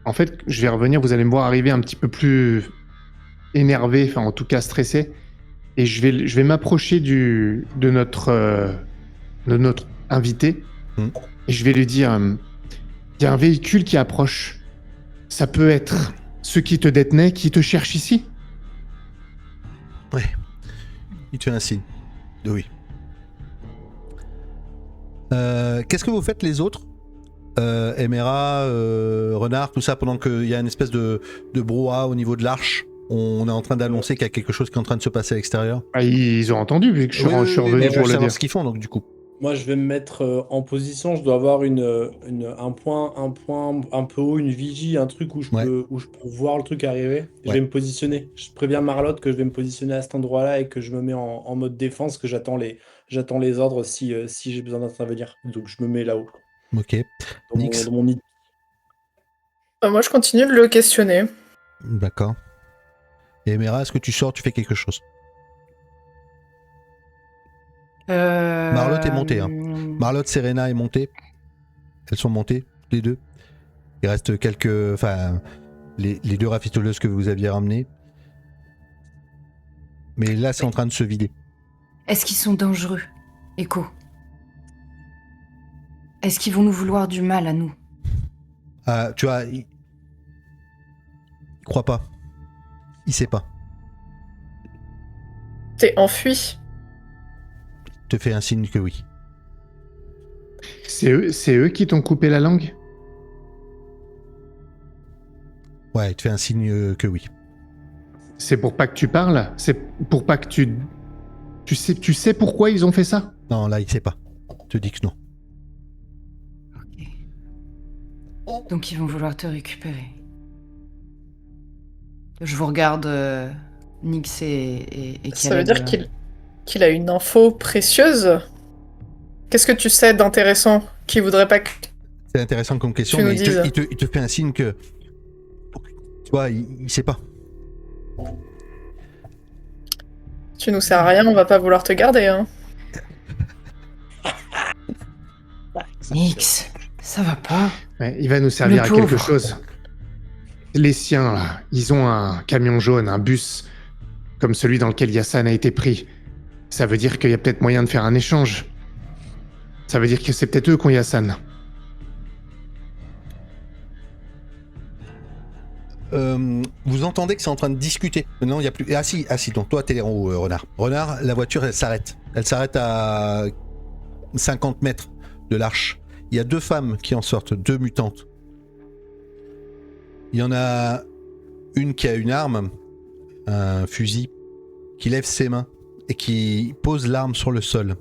en fait, je vais revenir, vous allez me voir arriver un petit peu plus énervé, enfin en tout cas stressé. Et je vais m'approcher de notre invité. Et je vais lui dire, il y a un véhicule qui approche. Ça peut être ceux qui te détenaient, qui te cherchent ici? Ouais. Il te fait un signe de oui. Qu'est-ce que vous faites les autres, Emera, Renard, tout ça, pendant qu'il y a une espèce de brouhaha au niveau de l'arche? On est en train d'annoncer qu'il y a quelque chose qui est en train de se passer à l'extérieur. Ah, ils ont entendu vu que je suis revenu mais pour le savoir dire. ce qu'ils font donc du coup. Moi, je vais me mettre en position. Je dois avoir un point un peu haut, une vigie, un truc où je peux voir le truc arriver. Je vais me positionner. Je préviens Marlotte que je vais me positionner à cet endroit-là et que je me mets en mode défense, que j'attends les ordres si j'ai besoin d'intervenir. Donc, je me mets là-haut. Ok. Nix. Dans mon nid. Moi, je continue de le questionner. D'accord. Et Emera, est-ce que tu sors, tu fais quelque chose? Marlotte est montée. Marlotte, Serena est montée. Elles sont montées, les deux. Il reste quelques... Enfin, les deux rafistoleuses que vous aviez ramenées. Mais là, c'est en train de se vider. Est-ce qu'ils sont dangereux, Echo? Est-ce qu'ils vont nous vouloir du mal à nous? Tu vois, il croit pas. Il sait pas. T'es enfui. Te fait un signe que oui. C'est eux qui t'ont coupé la langue? Ouais, il te fait un signe que oui. C'est pour pas que tu parles? C'est pour pas que tu sais pourquoi ils ont fait ça? Non, là, il sait pas. Il te dit que non. Ok. Donc ils vont vouloir te récupérer. Je vous regarde, Nix et Ça veut dire qu'il a une info précieuse? Qu'est-ce que tu sais d'intéressant qui voudrait pas que C'est intéressant comme question, tu mais nous dises? il te fait un signe que... Tu vois, il sait pas. Tu nous sers à rien, on va pas vouloir te garder, hein. Nix, ça va pas. Ouais, il va nous servir à Le quelque pauvre. chose. Les siens, là, ils ont un camion jaune, un bus, comme celui dans lequel Yassan a été pris. Ça veut dire qu'il y a peut-être moyen de faire un échange. Ça veut dire que c'est peut-être eux qui ont Yassan. Vous entendez que c'est en train de discuter. Maintenant, il y a plus... Ah si, donc toi, t'es en haut, Renard. Renard, la voiture, elle s'arrête. Elle s'arrête à 50 mètres de l'arche. Il y a deux femmes qui en sortent, deux mutantes. Il y en a une qui a une arme, un fusil, qui lève ses mains et qui pose l'arme sur le sol.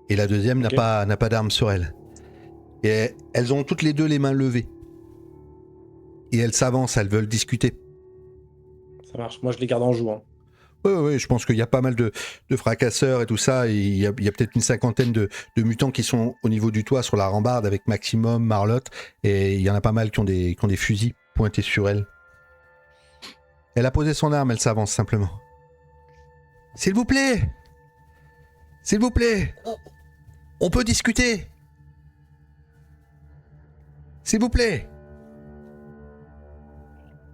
Et la deuxième n'a pas d'arme sur elle. Et elles ont toutes les deux les mains levées. Et elles s'avancent, elles veulent discuter. Ça marche. Moi, je les garde en joue. Hein. Oui, je pense qu'il y a pas mal de fracasseurs et tout ça. Et il y a peut-être une cinquantaine de mutants qui sont au niveau du toit sur la rambarde avec Maximum, Marlotte. Et il y en a pas mal qui ont des fusils pointés sur elle. Elle a posé son arme, elle s'avance simplement. S'il vous plaît! S'il vous plaît! On peut discuter! S'il vous plaît!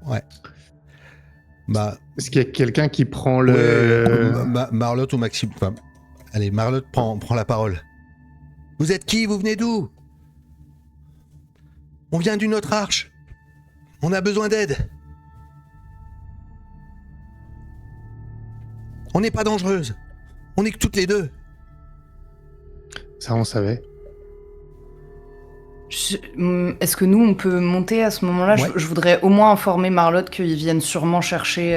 Ouais. Bah... Est-ce qu'il y a quelqu'un qui prend le... Marlotte ou Maxime. Enfin, allez, Marlotte prend la parole. Vous êtes qui? Vous venez d'où? On vient d'une autre arche. On a besoin d'aide. On n'est pas dangereuse. On est que toutes les deux. Ça, on savait. Est-ce que nous, on peut monter à ce moment-là? Ouais. Je voudrais au moins informer Marlotte qu'ils viennent sûrement chercher...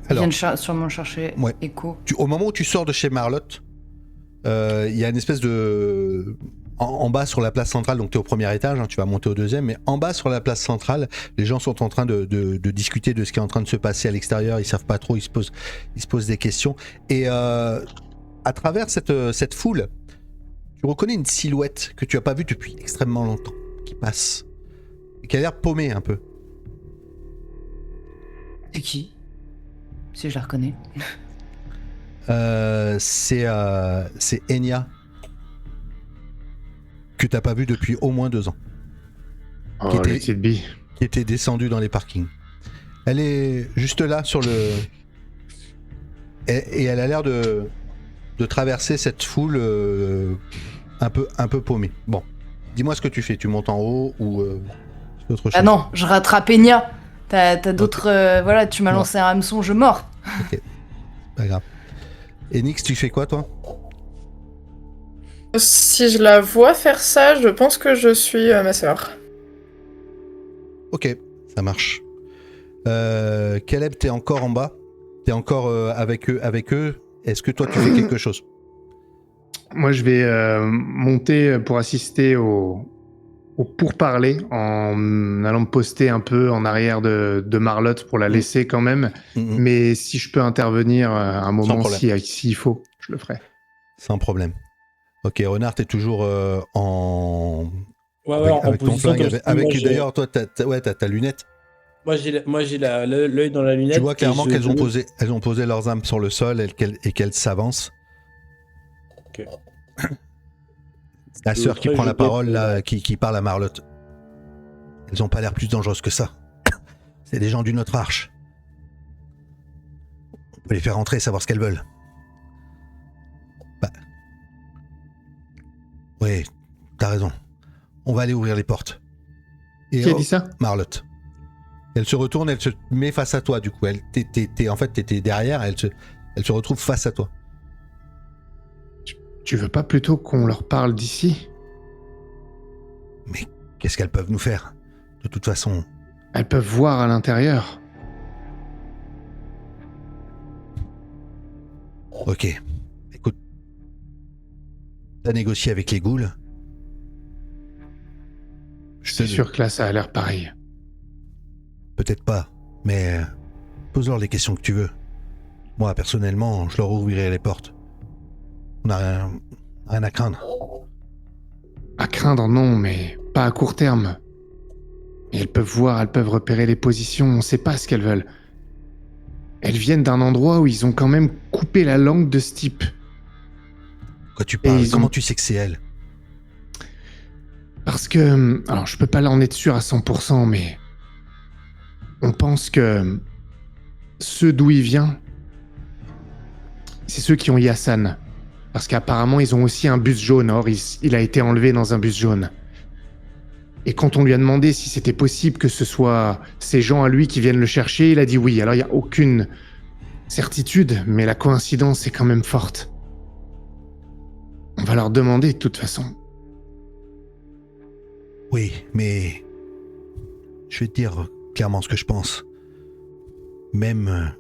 Alors, sûrement chercher Ouais. Echo. au moment où tu sors de chez Marlotte, il y a une espèce de... En bas sur la place centrale, donc tu es au premier étage, hein, tu vas monter au deuxième, mais en bas sur la place centrale, les gens sont en train de discuter de ce qui est en train de se passer à l'extérieur, ils savent pas trop, ils se posent des questions. Et à travers cette foule, tu reconnais une silhouette que tu as pas vue depuis extrêmement longtemps, qui passe, et qui a l'air paumée un peu. C'est qui? Si je la reconnais. C'est Enya, que t'as pas vu depuis au moins 2 ans, Oh, Qui était- le petite bille. qui était descendue dans les parkings. Elle est juste là sur le... Et elle a l'air de traverser cette foule un peu paumée. Bon, dis-moi ce que tu fais, tu montes en haut ou autre chose. Ah non, je rattrape Enya. T'as d'autres... voilà, tu m'as lancé un hameçon, je mords. Pas grave. Et Nix, tu fais quoi toi? Si je la vois faire ça, je pense que je suis ma sœur. Ok, ça marche. Caleb, t'es encore en bas? T'es encore avec eux? Est-ce que toi tu fais quelque chose? Moi, je vais monter pour assister au pourparler en allant me poster un peu en arrière de Marlotte pour la laisser quand même. Mhm. Mais si je peux intervenir à un moment problème. s'il faut, je le ferai. Sans problème. Ok, Renard, t'es toujours en... Ouais, ouais, en avec ton position flingue. comme Avec, si moi, j'ai- d'ailleurs, toi, t'as ta lunette. Moi, j'ai l'œil dans la lunette. Tu vois et clairement je- qu'elles ont posé leurs armes sur le sol et qu'elles s'avancent. Ok. La sœur qui L'autre, prend je la parole, guette, là, qui parle à Marlotte. Elles ont pas l'air plus dangereuses que ça. C'est des gens d'une autre arche. On peut les faire entrer, savoir ce qu'elles veulent. Bah. Oui, t'as raison. On va aller ouvrir les portes. Et Qui a dit ça? Marlotte. Elle se retourne, elle se met face à toi, du coup. En fait, t'étais derrière, elle se retrouve face à toi. Tu veux pas plutôt qu'on leur parle d'ici? Mais qu'est-ce qu'elles peuvent nous faire? De toute façon, Elles peuvent voir à l'intérieur. ok. Écoute, t'as négocié avec les ghouls. C'est sûr que là, ça a l'air pareil. Peut-être pas, mais pose-leur les questions que tu veux. Moi, personnellement, je leur ouvrirai les portes. On n'a rien à craindre. À craindre, non, mais pas à court terme. Et elles peuvent voir, elles peuvent repérer les positions, on sait pas ce qu'elles veulent. Elles viennent d'un endroit où ils ont quand même coupé la langue de ce type. Quand tu parles, ils ont- comment tu sais que c'est elle? Parce que... Alors, je peux pas en être sûr à 100%, mais... On pense que... Ceux d'où il vient... C'est ceux qui ont Yassan. Parce qu'apparemment, ils ont aussi un bus jaune. Or, il a été enlevé dans un bus jaune. Et quand on lui a demandé si c'était possible que ce soit ces gens à lui qui viennent le chercher, il a dit oui. Alors, il n'y a aucune certitude, mais la coïncidence est quand même forte. On va leur demander de toute façon. Oui, mais... Je vais te dire clairement ce que je pense. Même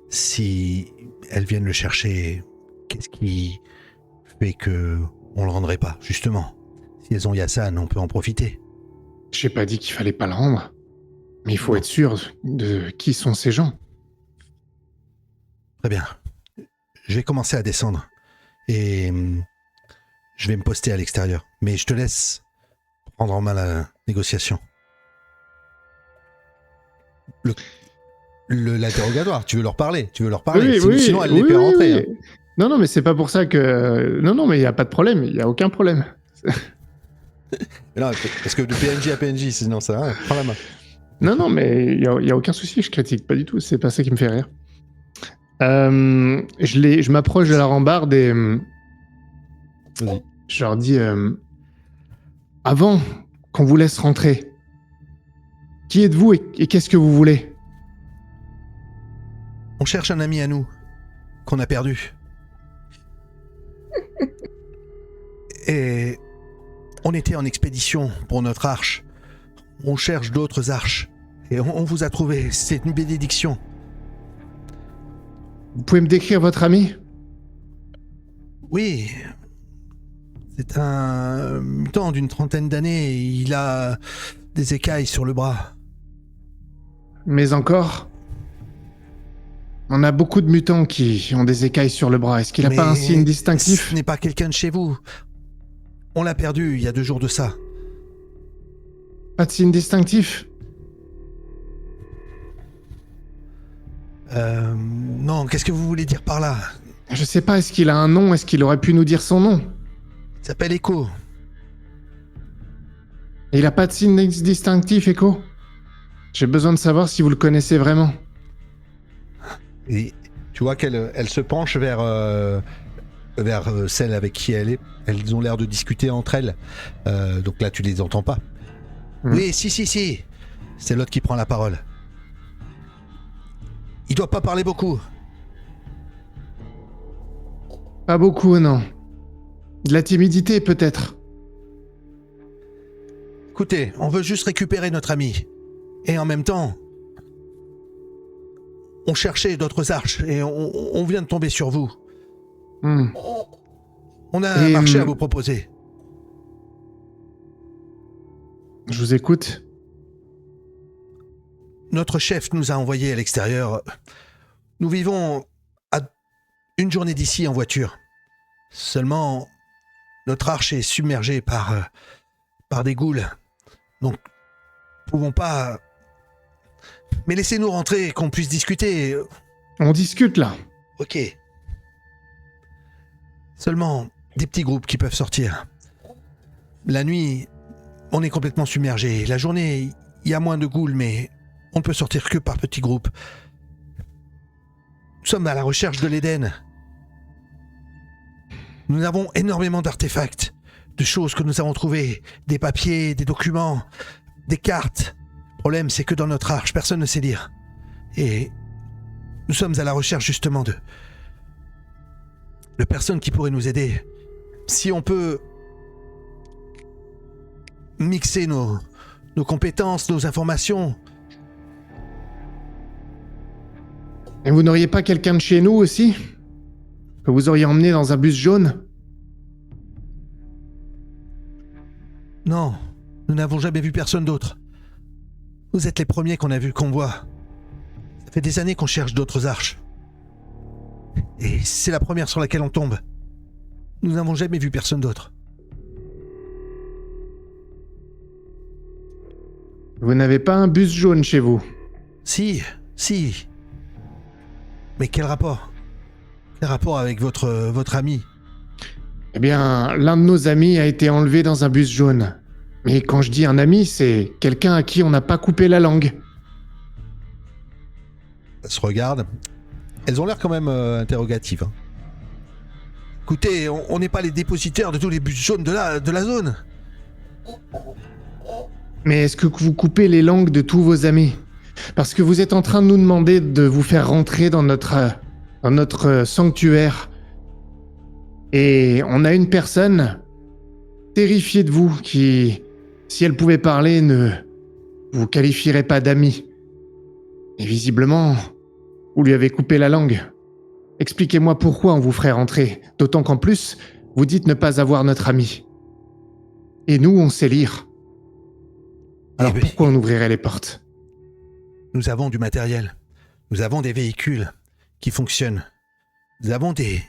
si elles viennent le chercher, qu'est-ce qui fait que on le rendrait pas, justement? Si elles ont Yassan, on peut en profiter. J'ai pas dit qu'il fallait pas le rendre. Mais il faut Non. être sûr de qui sont ces gens. Très bien. Je vais commencer à descendre. Et je vais me poster à l'extérieur. Mais je te laisse prendre en main la négociation. L'interrogatoire, tu veux leur parler. Sinon, elle les fait rentrer. oui. Non, mais c'est pas pour ça que... Non, mais il y a pas de problème. Il y a aucun problème. Mais non, parce que de PNJ à PNJ, sinon ça, hein, prends la main. Non, mais il y a aucun souci. Je critique pas du tout. C'est pas ça qui me fait rire. Je m'approche de la rambarde et... Vas-y. Je leur dis... Avant qu'on vous laisse rentrer. Qui êtes-vous et qu'est-ce que vous voulez? On cherche un ami à nous, qu'on a perdu. Et on était en expédition pour notre arche. On cherche d'autres arches. Et on vous a trouvé, c'est une bénédiction. Vous pouvez me décrire votre ami? Oui, c'est un mutant d'une 30aine d'années. Il a des écailles sur le bras. Mais encore? On a beaucoup de mutants qui ont des écailles sur le bras. Est-ce qu'il n'a pas un signe distinctif? Ce n'est pas quelqu'un de chez vous. On l'a perdu il y a 2 jours de ça. Pas de signe distinctif? Non, qu'est-ce que vous voulez dire par là? Je sais pas, est-ce qu'il a un nom? Est-ce qu'il aurait pu nous dire son nom? Il s'appelle Echo. Et il a pas de signe distinctif, Echo? J'ai besoin de savoir si vous le connaissez vraiment. Et tu vois qu'elle se penche vers celle avec qui elle est. Elles ont l'air de discuter entre elles. Donc là, tu les entends pas. Oui, si. C'est l'autre qui prend la parole. Il doit pas parler beaucoup. Pas beaucoup, non. De la timidité, peut-être. Écoutez, on veut juste récupérer notre ami. Et en même temps, on cherchait d'autres arches et on vient de tomber sur vous. On a un marché à vous proposer. Je vous écoute. Notre chef nous a envoyés à l'extérieur. Nous vivons à 1 journée d'ici en voiture. Seulement, notre arche est submergée par des ghouls. Donc, nous pouvons pas... Mais laissez-nous rentrer, qu'on puisse discuter. On discute, là. Ok. Seulement, des petits groupes qui peuvent sortir. La nuit, on est complètement submergé. La journée, il y a moins de ghouls, mais on ne peut sortir que par petits groupes. Nous sommes à la recherche de l'Éden. Nous avons énormément d'artefacts, de choses que nous avons trouvées, des papiers, des documents, des cartes. Le problème, c'est que dans notre arche, personne ne sait lire. Et nous sommes à la recherche justement de personnes qui pourraient nous aider. Si on peut mixer nos compétences, nos informations. Et vous n'auriez pas quelqu'un de chez nous aussi? Que vous auriez emmené dans un bus jaune? Non, nous n'avons jamais vu personne d'autre. Vous êtes les premiers qu'on voit. Ça fait des années qu'on cherche d'autres arches. Et c'est la première sur laquelle on tombe. Nous n'avons jamais vu personne d'autre. Vous n'avez pas un bus jaune chez vous? Si. Mais quel rapport? Quel rapport avec votre ami? Eh bien, l'un de nos amis a été enlevé dans un bus jaune. Mais quand je dis un ami, c'est quelqu'un à qui on n'a pas coupé la langue. Elles se regardent. Elles ont l'air quand même interrogatives. Hein. Écoutez, on n'est pas les dépositaires de tous les bus jaunes de la zone. Mais est-ce que vous coupez les langues de tous vos amis? Parce que vous êtes en train de nous demander de vous faire rentrer dans notre sanctuaire. Et on a une personne terrifiée de vous qui, si elle pouvait parler, ne vous qualifierait pas d'ami. Et visiblement, vous lui avez coupé la langue. Expliquez-moi pourquoi on vous ferait rentrer, d'autant qu'en plus, vous dites ne pas avoir notre ami. Et nous, on sait lire. Alors pourquoi on ouvrirait les portes? Nous avons du matériel. Nous avons des véhicules qui fonctionnent. Nous avons des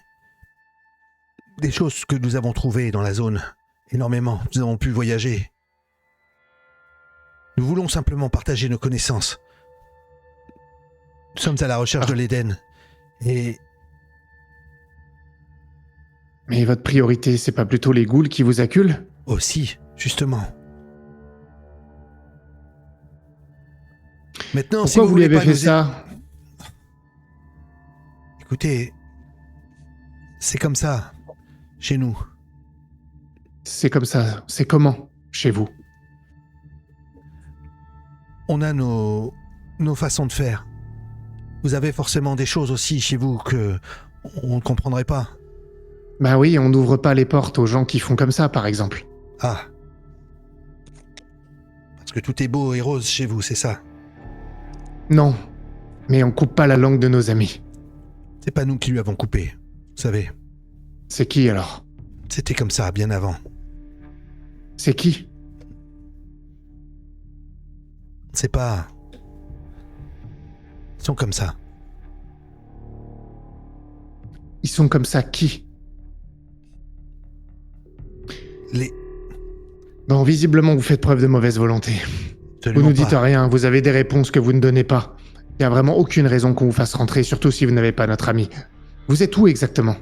choses que nous avons trouvées dans la zone. Énormément. Nous avons pu voyager. Nous voulons simplement partager nos connaissances. Nous sommes à la recherche de l'Éden. Mais votre priorité, c'est pas plutôt les ghouls qui vous acculent? Aussi, justement. Maintenant, pourquoi vous lui avez fait ça? Écoutez, c'est comme ça, chez nous. C'est comme ça, c'est comment, chez vous? on a nos façons de faire. Vous avez forcément des choses aussi chez vous que on ne comprendrait pas. Bah oui, on n'ouvre pas les portes aux gens qui font comme ça, par exemple. Ah. Parce que tout est beau et rose chez vous, c'est ça? Non, mais on coupe pas la langue de nos amis. C'est pas nous qui lui avons coupé, vous savez. C'est qui alors? C'était comme ça, bien avant. C'est qui? C'est pas... Ils sont comme ça. Ils sont comme ça qui? Les... Bon, visiblement, vous faites preuve de mauvaise volonté. Absolument Vous nous dites pas. rien, vous avez des réponses que vous ne donnez pas. Il n'y a vraiment aucune raison qu'on vous fasse rentrer, surtout si vous n'avez pas notre ami. Vous êtes où exactement?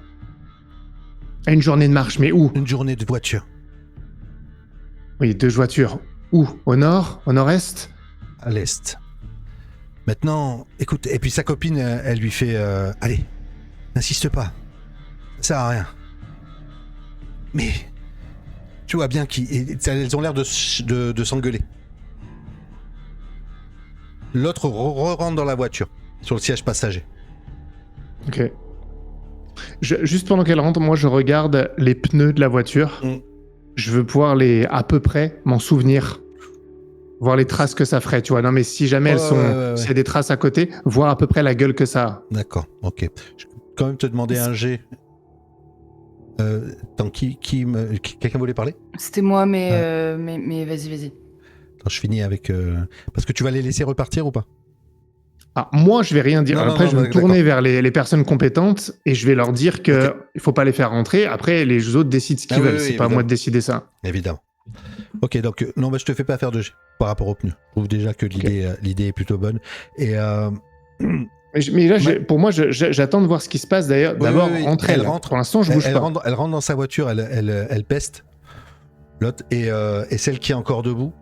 À une journée de marche, mais où? Une journée de voiture. Oui, 2 voitures. Où? Au nord? Au nord-est? À l'est. Maintenant, écoute, et puis sa copine, elle lui fait... allez, n'insiste pas. Ça sert à rien. Mais... Tu vois bien qu'elles ont l'air de s'engueuler. L'autre rentre dans la voiture, sur le siège passager. Ok. Juste pendant qu'elle rentre, moi je regarde les pneus de la voiture. Mm. Je veux pouvoir à peu près m'en souvenir. Voir les traces que ça ferait, tu vois. Non mais si jamais elles sont... ouais. S'il y a des traces à côté, voir à peu près la gueule que ça a. D'accord, ok. Je vais quand même te demander un G. Quelqu'un voulait parler? C'était moi, mais vas-y. Attends, je finis avec... Parce que tu vas les laisser repartir ou pas? Ah, moi je vais rien dire. Non, Après non, je vais me d'accord. tourner vers les personnes compétentes et je vais leur dire que il faut pas les faire rentrer. Après les autres décident ce qu'ils Ah oui, veulent. oui, C'est pas à évidemment. moi de décider ça. Évidemment. Ok, donc non, bah, je te fais pas faire de G par rapport aux pneus. Je trouve déjà que l'idée est plutôt bonne. Et Mais là, pour moi, j'attends de voir ce qui se passe d'ailleurs. Oui, D'abord, oui, oui. entre Elle elles. rentre. Pour l'instant, je bouge elle pas. rentre dans sa voiture, elle peste l'autre, et celle qui est encore debout,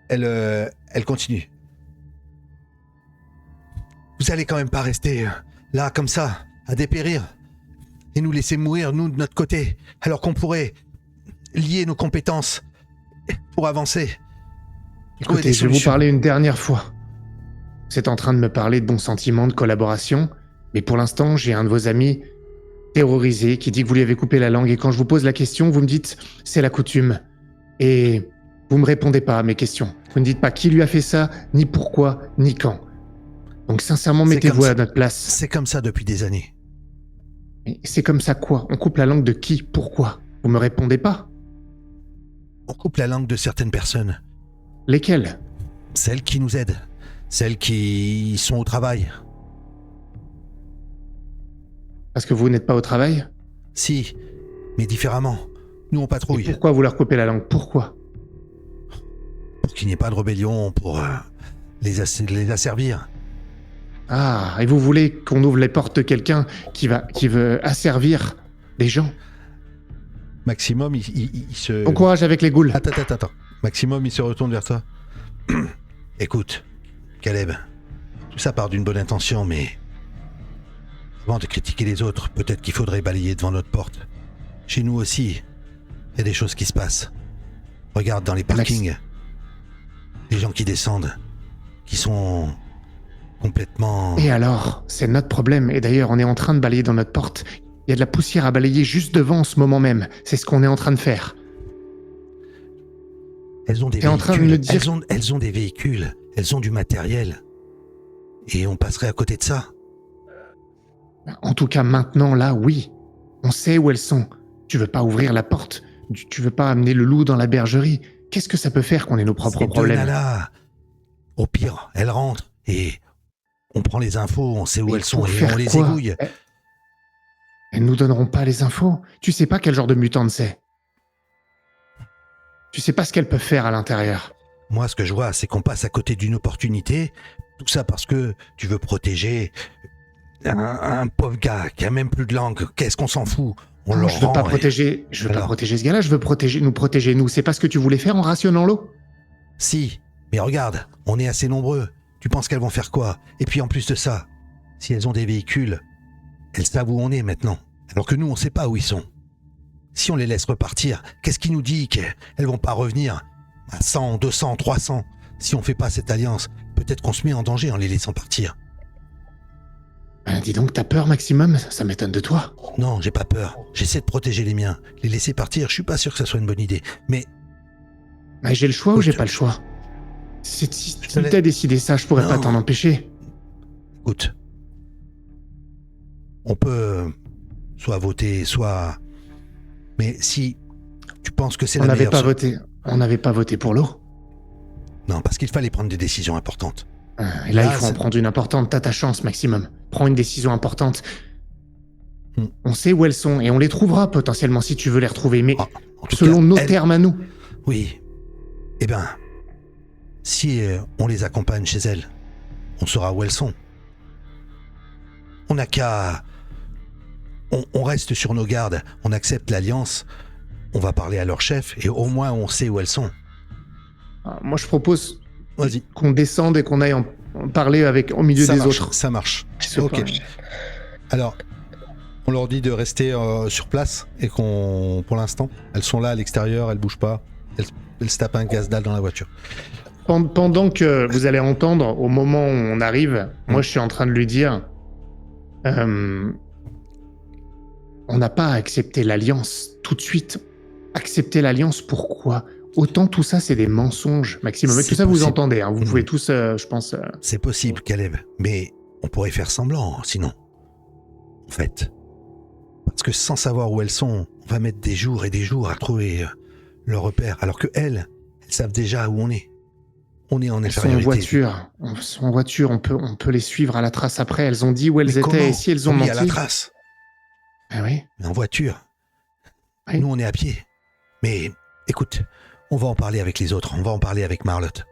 elle continue. Vous allez quand même pas rester là comme ça, à dépérir, et nous laisser mourir, nous, de notre côté, alors qu'on pourrait lier nos compétences pour avancer. Trouver Écoutez, des je vais vous solutions. parler une dernière fois. Vous êtes en train de me parler de bons sentiments, de collaboration, mais pour l'instant, j'ai un de vos amis terrorisé qui dit que vous lui avez coupé la langue, et quand je vous pose la question, vous me dites « c'est la coutume ». Et vous me répondez pas à mes questions. Vous ne dites pas qui lui a fait ça, ni pourquoi, ni quand. Donc sincèrement, C'est mettez-vous comme à ça. notre place. C'est comme ça depuis des années. Mais c'est comme ça quoi? On coupe la langue de qui? Pourquoi? Vous me répondez pas? On coupe la langue de certaines personnes, Lesquelles? celles qui nous aident, celles qui sont au travail. Parce que vous n'êtes pas au travail? Si, mais différemment. Nous, on Et patrouille. pourquoi vous leur coupez la langue? Pourquoi? Pour qu'il n'y ait pas de rébellion, pour les asservir. Ah, et vous voulez qu'on ouvre les portes de quelqu'un qui veut asservir des gens? Maximum, il se... Bon courage avec les ghouls. Attends. Maximum, il se retourne vers toi. Écoute, Caleb, tout ça part d'une bonne intention, mais... Avant de critiquer les autres, peut-être qu'il faudrait balayer devant notre porte. Chez nous aussi, il y a des choses qui se passent. Regarde dans les parkings. Les gens qui descendent, qui sont complètement... Et alors, c'est notre problème. Et d'ailleurs, on est en train de balayer dans notre porte. Il y a de la poussière à balayer juste devant en ce moment même. C'est ce qu'on est en train de faire. Elles ont des T'es en train de me dire- elles ont des véhicules, elles ont du matériel. Et on passerait à côté de ça. En tout cas, maintenant, là, oui. On sait où elles sont. Tu veux pas ouvrir la porte. Tu veux pas amener le loup dans la bergerie. Qu'est-ce que ça peut faire qu'on ait nos propres Ces deux problèmes? nanas, au pire, elles rentrent et on prend les infos, on sait où Mais elles sont pour et faire on les quoi? égouille. Elles nous donneront pas les infos. Tu sais pas quel genre de mutante c'est. Tu sais pas ce qu'elles peuvent faire à l'intérieur. Moi, ce que je vois, c'est qu'on passe à côté d'une opportunité. Tout ça parce que tu veux protéger un pauvre gars qui a même plus de langue. Qu'est-ce qu'on s'en fout? On Non, leur je veux rend pas et- protéger. Je veux pas Alors protéger ce gars-là. Je veux nous protéger nous. C'est pas ce que tu voulais faire en rationnant l'eau? Si, mais regarde, on est assez nombreux. Tu penses qu'elles vont faire quoi? Et puis en plus de ça, si elles ont des véhicules, elles savent où on est maintenant. Alors que nous, on sait pas où ils sont. Si on les laisse repartir, qu'est-ce qui nous dit qu'elles vont pas revenir À 100, 200, 300. Si on fait pas cette alliance, peut-être qu'on se met en danger en les laissant partir. Ben, dis donc, t'as peur, Maximum? Ça m'étonne de toi. Non, j'ai pas peur. J'essaie de protéger les miens. Les laisser partir, je suis pas sûr que ça soit une bonne idée. Mais Ben, j'ai le choix ou Écoute, j'ai pas le choix? Si te tu laisse- t'as décidé ça, je pourrais Non. pas t'en empêcher. écoute, on peut soit voter, soit... Mais si tu penses que c'est On la n'avait meilleure... pas voté. On n'avait pas voté pour l'eau. Non, parce qu'il fallait prendre des décisions importantes. Et là, Là, il faut en c'est- prendre une importante. T'as ta chance, Maximum. Prends une décision importante. Hmm. On sait où elles sont et on les trouvera potentiellement si tu veux les retrouver, mais Ah, en tout selon cas, nos elle- termes à nous. Oui. Eh ben, si on les accompagne chez elles, on saura où elles sont. On n'a qu'à... On reste sur nos gardes, on accepte l'alliance, on va parler à leur chef et au moins on sait où elles sont. Moi, je propose Vas-y, qu'on descende et qu'on aille en parler avec au milieu ça des marche, autres. ça marche. Qui se Ok. plaignent. Alors, on leur dit de rester sur place et qu'on, pour l'instant, elles sont là à l'extérieur, elles bougent pas, elles se tapent un gaz dalle dans la voiture. Pendant que vous allez entendre, au moment où on arrive, moi, je suis en train de lui dire... on n'a pas à accepter l'alliance tout de suite. Accepter l'alliance, pourquoi? Autant tout ça, c'est des mensonges, Maximum. Et C'est tout ça, vous possible. entendez. Hein. Vous Mhm. pouvez tous, je pense... C'est possible, Caleb, mais on pourrait faire semblant, sinon. En fait. Parce que sans savoir où elles sont, on va mettre des jours et des jours à trouver leur repère, alors que elles savent déjà où on est. On est en Elles sont en infériorité. voiture. Elles sont en voiture. On peut les suivre à la trace après. Elles ont dit où elles Mais étaient. comment? Et si elles ont Oui, menti... à la trace, Ah oui. mais en voiture. Oui. Nous, on est à pied. Mais écoute, on va en parler avec les autres, on va en parler avec Marlotte.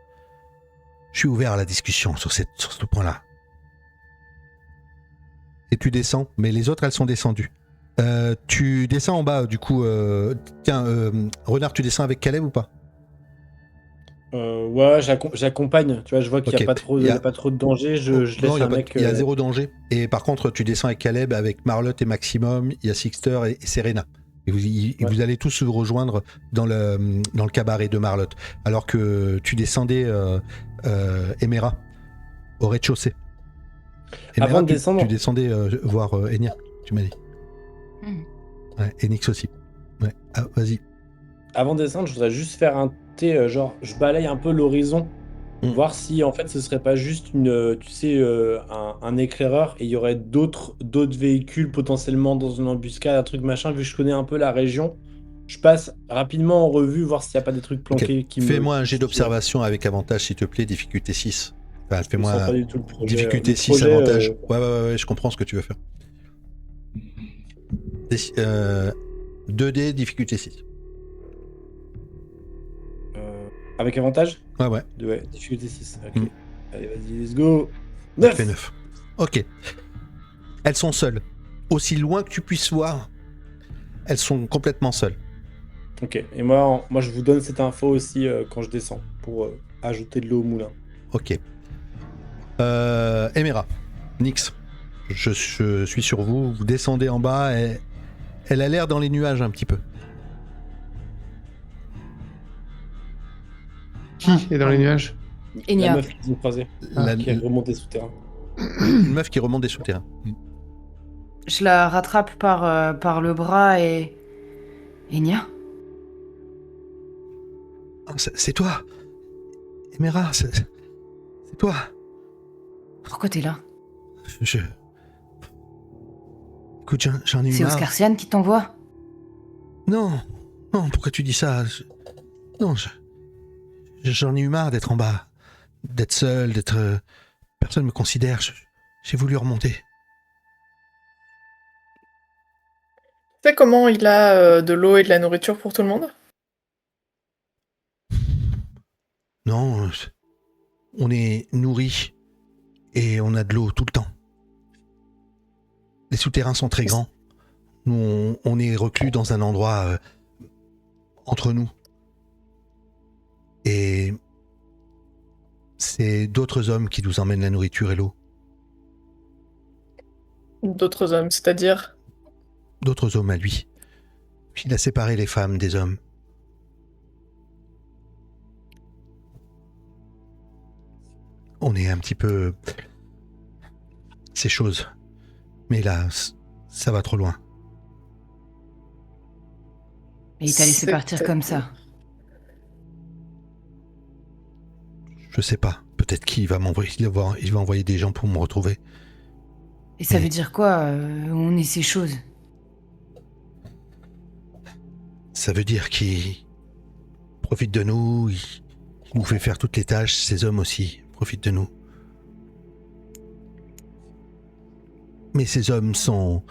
Je suis ouvert à la discussion sur ce point-là. Et tu descends, mais les autres, elles sont descendues. Tu descends en bas, du coup. Tiens, Renard, tu descends avec Caleb ou pas? Ouais, j'accompagne. Tu vois, je vois qu'il n'y Ok. a pas trop, Il y a- pas trop de danger. Je laisse Non, il y a un pas- mec. il y a zéro danger. Et par contre, tu descends avec Caleb, avec Marlotte et Maximum, il y a Sixter et Serena. Et Ouais. vous allez tous vous rejoindre dans le cabaret de Marlotte. Alors que tu descendais Emera au rez-de-chaussée. Emera, Avant de tu- descendre- Tu descendais voir Enya, tu m'as dit. Mhm. Ouais, Enix aussi. Ouais. Ah, vas-y. Avant de descendre, je voudrais juste faire un thé, genre, je balaye un peu l'horizon, voir si en fait ce serait pas juste tu sais, un éclaireur et il y aurait d'autres véhicules potentiellement dans une embuscade, un truc machin. Vu que je connais un peu la région, je passe rapidement en revue, voir s'il n'y a pas des trucs planqués Ok. qui me. Fais-moi un jet qui- d'observation avec avantage, s'il te plaît, difficulté 6. Enfin, Je fais-moi sens pas du tout le projet, difficulté le 6, projet, avantage. Ouais, je comprends ce que tu veux faire. 2D, difficulté 6. avec avantage? Ouais. Ouais, difficulté 6. Ok. Mm. Allez, vas-y, let's go. Ça 9. fait 9. Ok. Elles sont seules. Aussi loin que tu puisses voir, elles sont complètement seules. Ok. Et moi, je vous donne cette info aussi quand je descends pour ajouter de l'eau au moulin. Ok. Emera, Nyx, je suis sur vous. Vous descendez en bas. Et elle a l'air dans les nuages un petit peu. Qui est dans les nuages? La Enya. meuf qu'ils ont croisée, La- qui est remontée souterrain. Une meuf qui remonte des souterrains. Je la rattrape par le bras et... Enya? Ah, c'est toi, Emera, c'est toi. Pourquoi t'es là? Écoute, j'en ai eu C'est marre. Oscarsian qui t'envoie? Non, pourquoi tu dis ça? Non, j'en ai eu marre d'être en bas, d'être seul, d'être... Personne me considère, j'ai voulu remonter. Tu sais comment il a de l'eau et de la nourriture pour tout le monde? Non, on est nourri et on a de l'eau tout le temps. Les souterrains sont très grands. Nous, on est reclus dans un endroit entre nous. Et c'est d'autres hommes qui nous emmènent la nourriture et l'eau. D'autres hommes, c'est-à-dire? D'autres hommes à lui. Puis il a séparé les femmes des hommes. on est un petit peu... Ces choses. Mais là, ça va trop loin. Et il t'a laissé C'est partir peut-être- comme ça. Je sais pas. Peut-être qu'il va m'envoyer... Il va envoyer des gens pour me retrouver. Et ça Mais- veut dire quoi, on est ces choses? Ça veut dire qu'il profite de nous, il nous fait faire toutes les tâches, ces hommes aussi profitent de nous. Mais ces hommes sont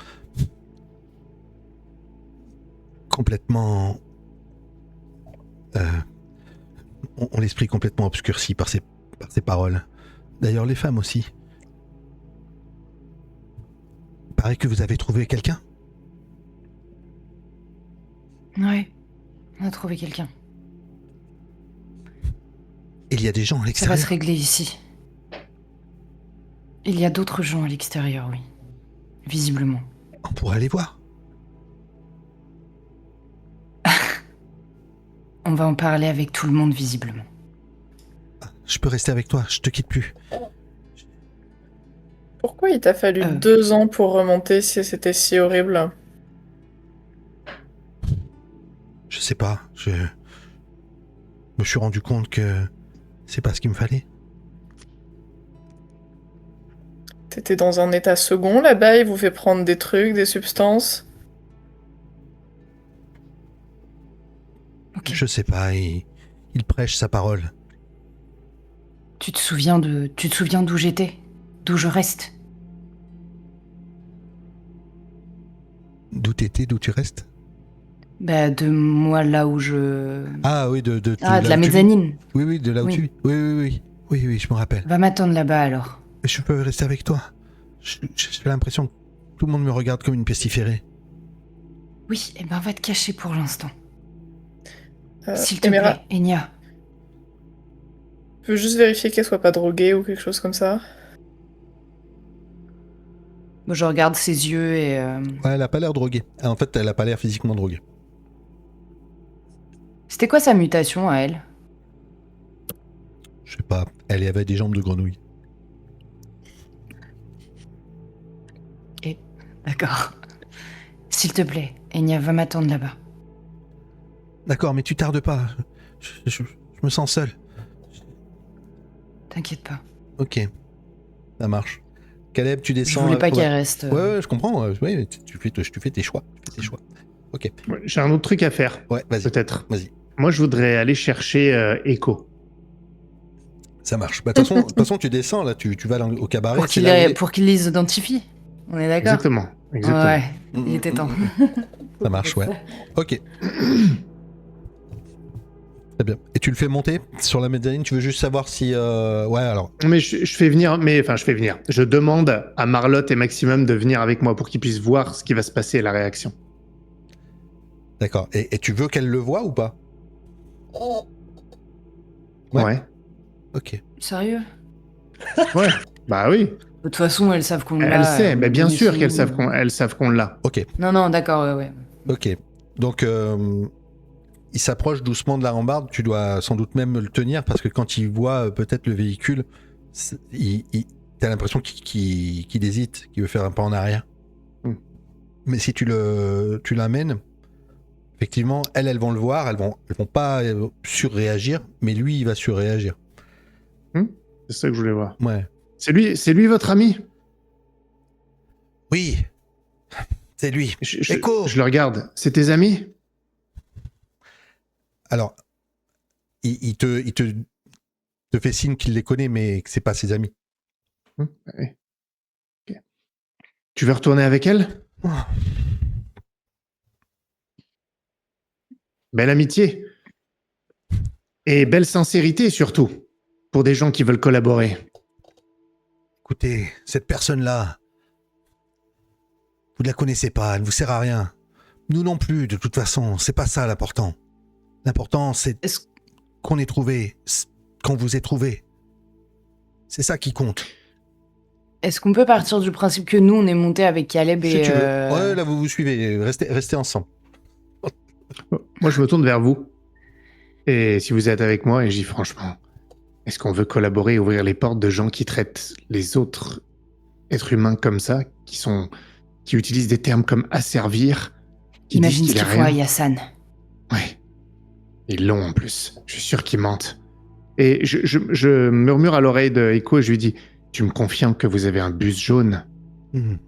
complètement... ont l'esprit complètement obscurci par ces paroles. D'ailleurs, les femmes aussi. Il paraît que vous avez trouvé quelqu'un. Ouais, on a trouvé quelqu'un. Il y a des gens à Ça va l'extérieur. se régler ici. Il y a d'autres gens à l'extérieur, oui. Visiblement. On pourrait aller voir. On va en parler avec tout le monde, visiblement. Je peux rester avec toi, je te quitte plus. Pourquoi il t'a fallu 2 ans pour remonter si c'était si horrible? Je sais pas, je me suis rendu compte que c'est pas ce qu'il me fallait. T'étais dans un état second là-bas, il vous fait prendre des trucs, des substances. Ok. Je sais pas, il prêche sa parole. Tu te souviens d'où j'étais? D'où je reste? D'où t'étais, d'où tu restes? Bah, de moi là où je... Ah oui, de de là la où tu vis. mezzanine. Oui, de là où Oui. tu vis. Oui, je me rappelle. Va m'attendre là-bas alors. Mais je peux rester avec toi. J'ai l'impression que tout le monde me regarde comme une pestiférée. Oui, et ben va te cacher pour l'instant. S'il te Emera, plaît, Enya. je veux juste vérifier qu'elle soit pas droguée ou quelque chose comme ça. Moi, je regarde ses yeux et... Ouais, elle a pas l'air droguée. En fait, elle a pas l'air physiquement droguée. C'était quoi sa mutation à elle? Je sais pas, elle avait des jambes de grenouille. D'accord. S'il te plaît, Enya, va m'attendre là-bas. D'accord, mais tu tardes pas. Je me sens seul. T'inquiète pas. Ok, ça marche. Caleb, tu Je descends... voulais pas ouais. qu'elle reste... Ouais, je comprends. Ouais, tu fais tes choix. Ok. Ouais, j'ai un autre truc à faire, Ouais, vas-y. peut-être. Vas-y. Moi, je voudrais aller chercher Echo. Ça marche. Bah, de toute façon, tu descends, là, tu vas au cabaret. Pour c'est qu'il là où pour qu'il les identifie. On est d'accord? Exactement. Ouais, Mm, il était temps. Ça marche, ouais. Ok. Très bien. Et tu le fais monter sur la mezzanine, tu veux juste savoir si... Ouais, alors... Mais je fais venir, Je demande à Marlotte et Maximum de venir avec moi pour qu'ils puissent voir ce qui va se passer et la réaction. D'accord. Et tu veux qu'elle le voie ou pas? Ouais. Ouais. Ok. Sérieux? Ouais. Bah oui. De toute façon, elles savent qu'on l'a. Elle sait. Mais bien mais sûr sinon- qu'elles savent qu'on l'a. Ok. Non, d'accord, ouais. Ok. Donc, il s'approche doucement de la rambarde. Tu dois sans doute même le tenir parce que quand il voit peut-être le véhicule, t'as l'impression qu'il hésite, qu'il veut faire un pas en arrière. Mm. Mais si tu l'amènes, effectivement, elles vont le voir, elles vont pas surréagir, mais lui, il va surréagir. C'est ça que je voulais voir. Ouais. C'est lui votre ami? Oui. C'est lui. Echo. Je le regarde. C'est tes amis? Alors, il te fait signe qu'il les connaît, mais que c'est pas ses amis. Ouais. Ok. Tu veux retourner avec elle? Oh. Belle amitié. Et belle sincérité surtout. Pour des gens qui veulent collaborer. Écoutez, cette personne-là, vous ne la connaissez pas, elle ne vous sert à rien. Nous non plus, de toute façon, c'est pas ça l'important. L'important, c'est Est-ce- qu'on ait trouvé, qu'on vous ait trouvé. C'est ça qui compte. Est-ce qu'on peut partir du principe que nous, on est monté avec Caleb Si et... tu veux. Ouais, là, vous vous suivez, restez ensemble. Moi, je me tourne vers vous. Et si vous êtes avec moi, et je dis franchement, Est-ce qu'on veut collaborer et ouvrir les portes de gens qui traitent les autres êtres humains comme ça, qui utilisent des termes comme asservir, qui Imagine disent ce qu'il qu'ils est font à rien? Yassan. Ouais. Ils l'ont en plus. Je suis sûr qu'ils mentent. Et je murmure à l'oreille de Echo et je lui dis, tu me confirmes que vous avez un bus jaune? Mhm.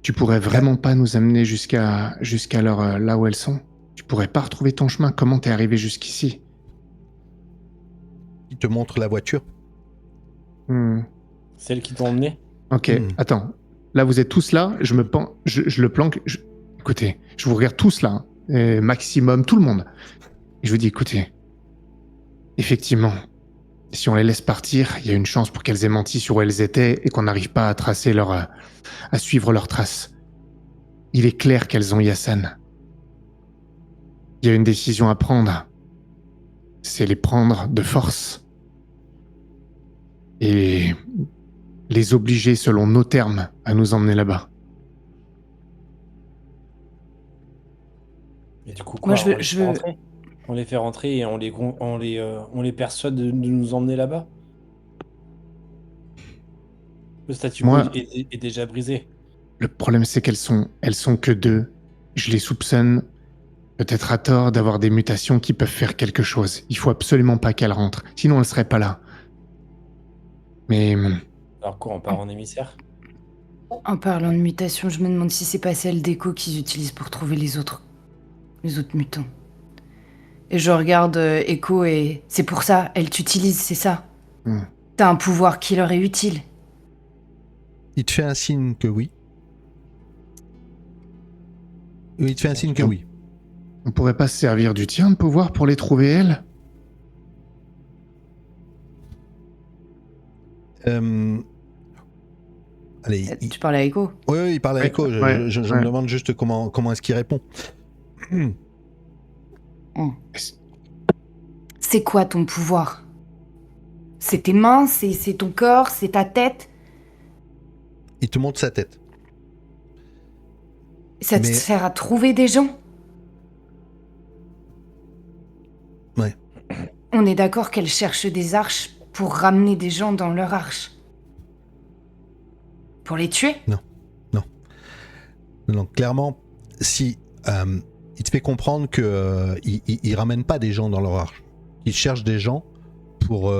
Tu pourrais vraiment pas nous amener jusqu'à là où elles sont? Tu pourrais pas retrouver ton chemin? Comment t'es arrivé jusqu'ici? Il te montre la voiture. Celle qui t'ont emmené. Ok, Hmm. attends. Là, vous êtes tous là, je le planque. Écoutez, je vous regarde tous là, hein. Maximum, tout le monde. Et je vous dis, écoutez, effectivement, si on les laisse partir, il y a une chance pour qu'elles aient menti sur où elles étaient et qu'on n'arrive pas à tracer à suivre leurs traces. Il est clair qu'elles ont Yassan. Il y a une décision à prendre. C'est les prendre de force. Et les obliger, selon nos termes, à nous emmener là-bas. Et du coup, Moi, quoi, je veux- je veux- rentrer on les fait rentrer et on les persuade de nous emmener là-bas. Le statu quo Moi, est déjà brisé. le problème, c'est elles sont que deux. Je les soupçonne, peut-être à tort, d'avoir des mutations qui peuvent faire quelque chose. Il faut absolument pas qu'elles rentrent, sinon elles seraient pas là. Mais Alors quoi, on part en émissaire? En parlant de mutation, je me demande si c'est pas celle d'Echo qu'ils utilisent pour trouver les autres mutants. Et je regarde Echo et c'est pour ça, elle t'utilise, c'est ça. T'as un pouvoir qui leur est utile. Il te fait un signe que oui. Il te fait un signe que oui. on pourrait pas se servir du tien de pouvoir pour les trouver, elles? Allez, Tu parles à Echo? Oui, il parle à Ouais, Echo. ouais, Je ouais. me demande juste comment est-ce qu'il répond. C'est quoi ton pouvoir? C'est tes mains, c'est ton corps, c'est ta tête? Il te montre sa tête. Ça te Mais- sert à trouver des gens? Ouais. On est d'accord qu'elle cherche des arches pour ramener des gens dans leur arche. Pour les tuer? Donc clairement, si il te fait comprendre que il ramène pas des gens dans leur arche. Il cherche des gens pour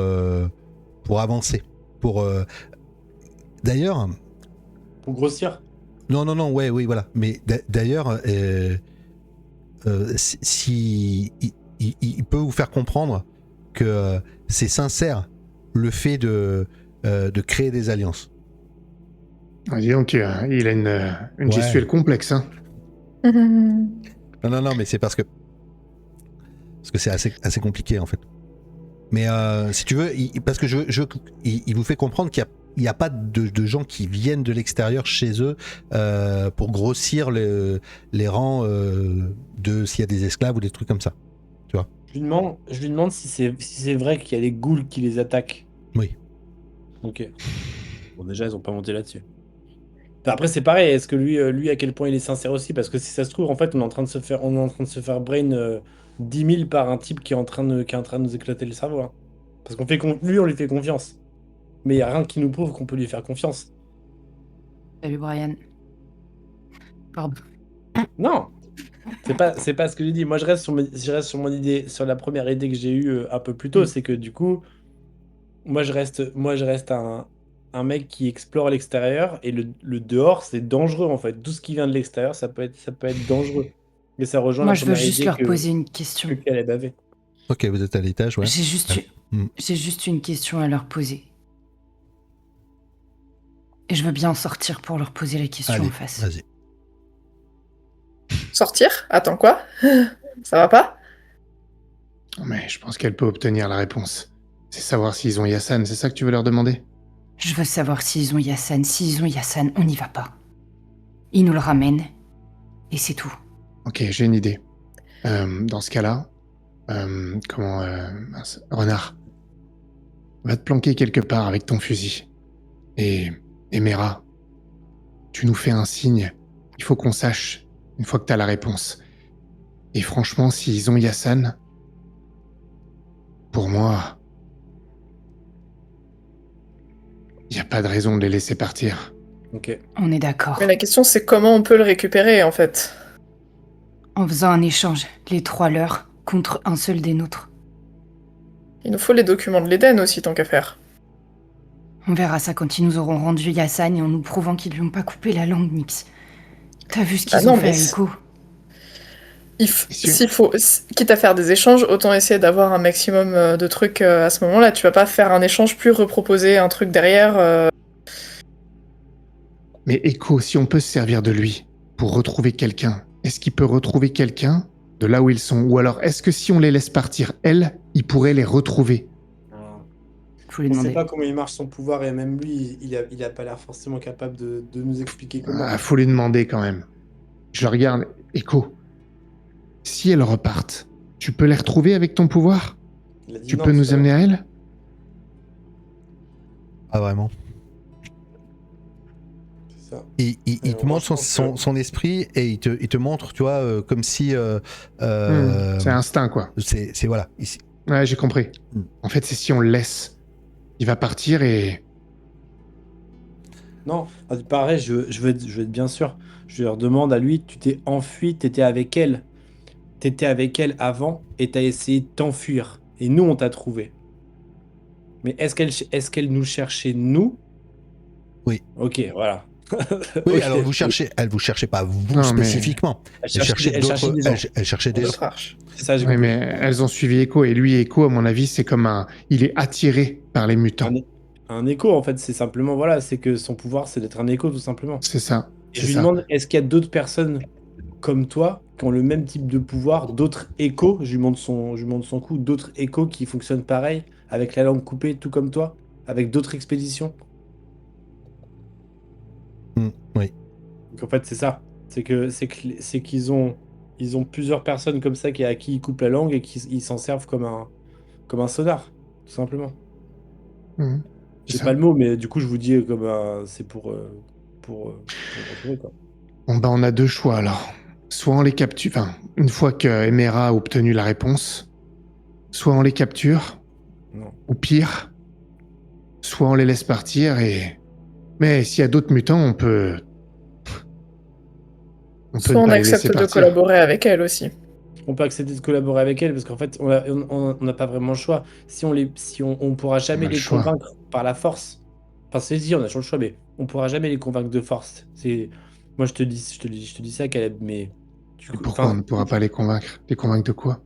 avancer. D'ailleurs, Pour grossir? non, ouais, oui, voilà. Mais d'ailleurs, si il peut vous faire comprendre que c'est sincère le fait de créer des alliances. Ah, dis donc, il a une Ouais. gestuelle complexe, hein. Non, mais c'est parce que c'est assez compliqué en fait. Mais si tu veux, parce que il vous fait comprendre qu'il n'y a pas de gens qui viennent de l'extérieur chez eux pour grossir les rangs s'il y a des esclaves ou des trucs comme ça. Je lui demande si c'est vrai qu'il y a des ghouls qui les attaquent. Oui. Ok. Bon, déjà, ils ont pas monté là-dessus. Enfin, après, c'est pareil. Est-ce que lui, à quel point il est sincère aussi? Parce que si ça se trouve, en fait, on est en train de se faire brain 10 000 par un type qui est en train de nous éclater le cerveau, hein. Parce lui, on lui fait confiance. Mais il n'y a rien qui nous prouve qu'on peut lui faire confiance. Salut Brian. Pardon. Non! C'est pas ce que je dis. Moi, je reste sur mon idée, sur la première idée que j'ai eue un peu plus tôt. C'est que du coup, moi, je reste un mec qui explore l'extérieur et le dehors, c'est dangereux en fait. Tout ce qui vient de l'extérieur, ça peut être dangereux. Et ça rejoint Moi, la je veux première juste idée leur que poser une question. Caleb avait. Ok, vous êtes à l'étage, ouais. J'ai juste une question à leur poser. Et je veux bien sortir pour leur poser la question Allez, en face. vas-y. Sortir? Attends, quoi? Ça va pas? Mais je pense qu'elle peut obtenir la réponse. C'est savoir s'ils ont Yassan, c'est ça que tu veux leur demander? Je veux savoir s'ils ont Yassan. S'ils ont Yassan, on n'y va pas. Ils nous le ramènent. Et c'est tout. Ok, j'ai une idée. Dans ce cas-là, Renard, va te planquer quelque part avec ton fusil. Et Mera, tu nous fais un signe. Il faut qu'on sache une fois que t'as la réponse. Et franchement, s'ils ont Yassan, pour moi, il n'y a pas de raison de les laisser partir. Ok. On est d'accord. Mais la question, c'est comment on peut le récupérer, en fait. En faisant un échange, les 3 leurs contre un seul des nôtres. Il nous faut les documents de l'Éden aussi, tant qu'à faire. On verra ça quand ils nous auront rendu Yassan et en nous prouvant qu'ils lui ont pas coupé la langue, Nix. T'as vu ce qu'ils non, ont fait mais à Echo? S'il faut, quitte à faire des échanges, autant essayer d'avoir un maximum de trucs à ce moment-là. Tu vas pas faire un échange puis reproposer un truc derrière. Mais Echo, si on peut se servir de lui pour retrouver quelqu'un, est-ce qu'il peut retrouver quelqu'un de là où ils sont? Ou alors, est-ce que si on les laisse partir, elle, il pourrait les retrouver? Faut lui On sait demander. pas comment il marche son pouvoir et même lui, il a pas l'air forcément capable de nous expliquer comment. Ah, faut lui demander quand même. Je regarde, Echo. Si elles repartent, tu peux les retrouver avec ton pouvoir? Il a dit Tu non, peux nous ça. amener à elle? Ah, vraiment. C'est ça. Il te moi, montre je pense que- son esprit et il te montre, tu vois, comme si. C'est instinct, quoi. C'est voilà. Ici. Ouais, j'ai compris. En fait, c'est si on le laisse. Il va partir et... Non, pareil, je veux être bien sûr. Je leur demande à lui, tu t'es enfui, t'étais avec elle. T'étais avec elle avant et t'as essayé de t'enfuir. Et nous, on t'a trouvé. Mais est-ce qu'elle nous cherchait, nous? Oui. Ok, voilà. Oui, Ok. alors elle vous cherchait pas vous Non, mais- spécifiquement. Elle cherchait des gens. Elle cherchait des D'autres arches. C'est ça, j'ai Oui, compris. mais elles ont suivi Echo. Et lui, Echo, à mon avis, c'est comme un... Il est attiré par les mutants. Un écho, en fait, c'est simplement, voilà, c'est que son pouvoir, c'est d'être un écho, tout simplement. C'est ça. Et C'est je lui ça. demande, est-ce qu'il y a d'autres personnes comme toi qui ont le même type de pouvoir, d'autres échos, je lui montre son coup, d'autres échos qui fonctionnent pareil, avec la langue coupée, tout comme toi, avec d'autres expéditions? Oui. Donc en fait, c'est ça. C'est qu'ils ont plusieurs personnes comme ça à qui ils coupent la langue et qui ils s'en servent comme un sonar, tout simplement. Mhm. J'ai ça. pas le mot, mais du coup, je vous dis c'est pour retrouver, quoi. Bon, bah, on a 2 choix, alors. Soit on les capture... Enfin, une fois que Emera a obtenu la réponse, soit on les capture, Non. ou pire, soit on les laisse partir et... Mais s'il y a d'autres mutants, on peut... On peut Soit ne on pas les laisser accepte de partir. collaborer avec elle aussi. On peut accepter de collaborer avec elle parce qu'en fait, on n'a pas vraiment le choix. Si on pourra jamais On a le les choix. convaincre par la force. Enfin, c'est dit, on a toujours le choix, mais on pourra jamais les convaincre de force. Moi, je te dis ça, Caleb, mais du Et coup, pourquoi on enfin, ne pourra pas les convaincre? Les convaincre de quoi?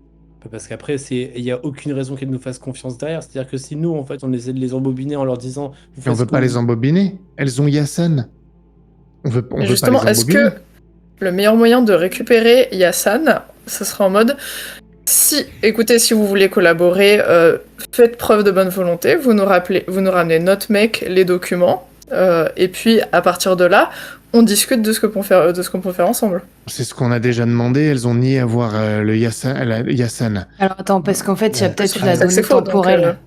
parce qu'après, il y a aucune raison qu'elles nous fassent confiance derrière. C'est-à-dire que si nous, en fait, on essaie de les embobiner en leur disant, vous Et on faites veut ce que pas les vous- embobiner. Elles ont Yassen. On veut pas Justement, les est-ce embobiner. que le meilleur moyen de récupérer Yassan, ce sera en mode écoutez, si vous voulez collaborer, faites preuve de bonne volonté, vous nous ramenez notre mec, les documents, et puis à partir de là, on discute de ce qu'on peut faire ensemble. C'est ce qu'on a déjà demandé. Elles ont nié avoir le Yassen. Alors attends, parce qu'en fait, il y a Ouais, peut-être c'est la ça que c'est donnée faux, donc, temporelle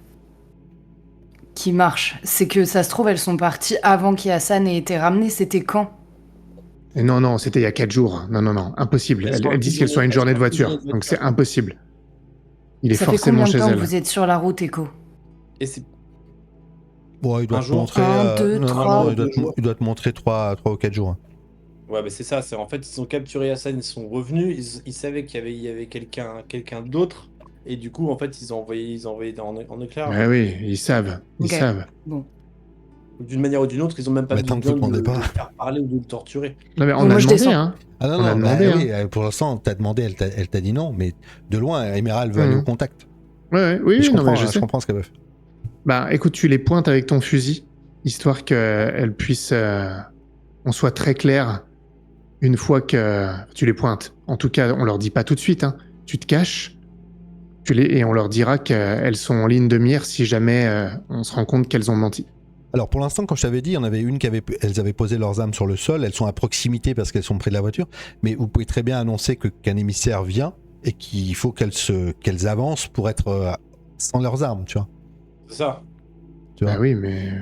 qui marche. C'est que ça se trouve, elles sont parties avant qu'Yassan ait été ramené. C'était quand? Et non, c'était il y a 4 jours. Non, impossible. Elles disent qu'elles sont à une journée de voiture. Donc c'est impossible. Il est Ça fait forcément combien de chez temps que elle. vous êtes sur la route, Echo? Et c'est Bon, il doit Un te jour, montrer. 1, 2, non, 3. non, il doit te montrer 3 ou 4 jours. Ouais, mais c'est ça. C'est en fait, ils ont capturé Hassan, ils sont revenus, ils savaient qu'il y avait quelqu'un d'autre, et du coup, en fait, ils ont envoyé en éclair. Ouais, oui, ils savent. Ils Ok. savent. Bon. D'une manière ou d'une autre, ils ont même pas Mais tant que besoin vous demandez de pas. le faire parler ou de le torturer. Non, mais Bon, on a moi, je demandé, descends. hein. Ah non, On a non, demandé, bah, hein. oui, pour l'instant, t'as demandé, elle t'a dit non, mais de loin, Emerald veut aller au contact. Ouais, oui, Et je non, comprends, mais je hein, sais. je comprends ce qu'elle veut faire. Bah, écoute, tu les pointes avec ton fusil, histoire qu'elles puissent... on soit très clair une fois que tu les pointes. En tout cas, on leur dit pas tout de suite, hein. Tu te caches, et on leur dira qu'elles sont en ligne de mire si jamais on se rend compte qu'elles ont menti. Alors pour l'instant, quand je t'avais dit, il y en avait une elles avaient posé leurs armes sur le sol, elles sont à proximité parce qu'elles sont près de la voiture, mais vous pouvez très bien annoncer qu'un émissaire vient et qu'il faut qu'elles avancent pour être sans leurs armes, tu vois. C'est ça. Tu vois. Bah oui, mais...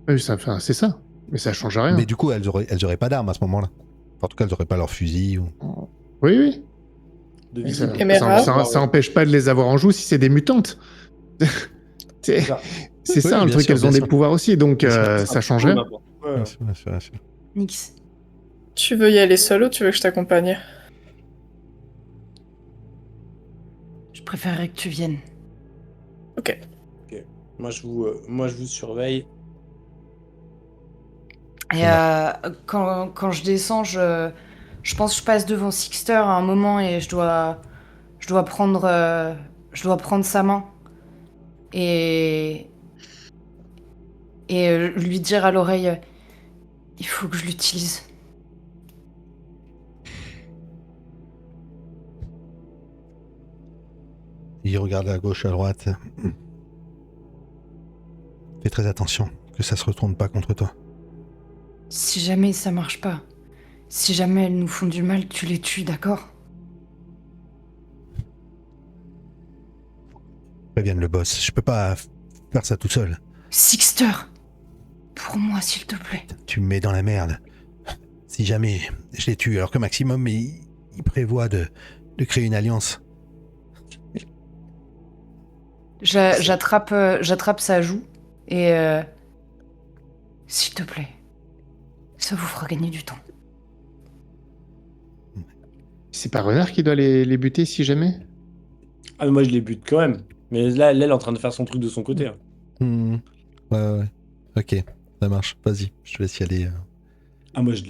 Oui, enfin, c'est ça. Mais ça change rien. Mais du coup, elles auraient pas d'armes à ce moment-là. Enfin, en tout cas, elles auraient pas leur fusil. Ou... Oui. de Ça, visible. Émeraude. ça empêche pas de les avoir en joue si c'est des mutantes. c'est Ça. c'est ça, Oui, le bien truc, sûr, elles ont bien des sûr. pouvoirs aussi, donc ça change rien. N'importe quoi. Ouais, c'est vrai, c'est vrai, c'est vrai. Nix. Tu veux y aller seul ou tu veux que je t'accompagne? Je préférerais que tu viennes. Moi, je vous surveille. Et quand je descends, je pense que je passe devant Sixter à un moment et je dois prendre sa main et lui dire à l'oreille, il faut que je l'utilise. Il regarde à gauche, à droite. Fais très attention, que ça se retourne pas contre toi. Si jamais ça marche pas, si jamais elles nous font du mal, tu les tues, d'accord? Prévienne le boss, je peux pas faire ça tout seul. Sixter, pour moi, s'il te plaît. Tu me mets dans la merde. Si jamais je les tue, alors que Maximum, il prévoit de créer une alliance. J'attrape sa joue et s'il te plaît, ça vous fera gagner du temps. C'est pas Renard qui doit les buter si jamais? Ah, mais moi, je les bute quand même. Mais là, elle est en train de faire son truc de son côté. Hein. Ouais. Ok, ça marche. Vas-y, je te laisse y aller. Ah, moi, je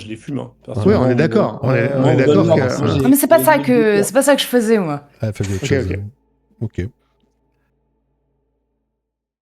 les fume. Hein. Oui, on est d'accord. On est d'accord que. Ah, mais c'est pas ça que je faisais, moi. Ah, fais autre Ok, chose. ok. Ok.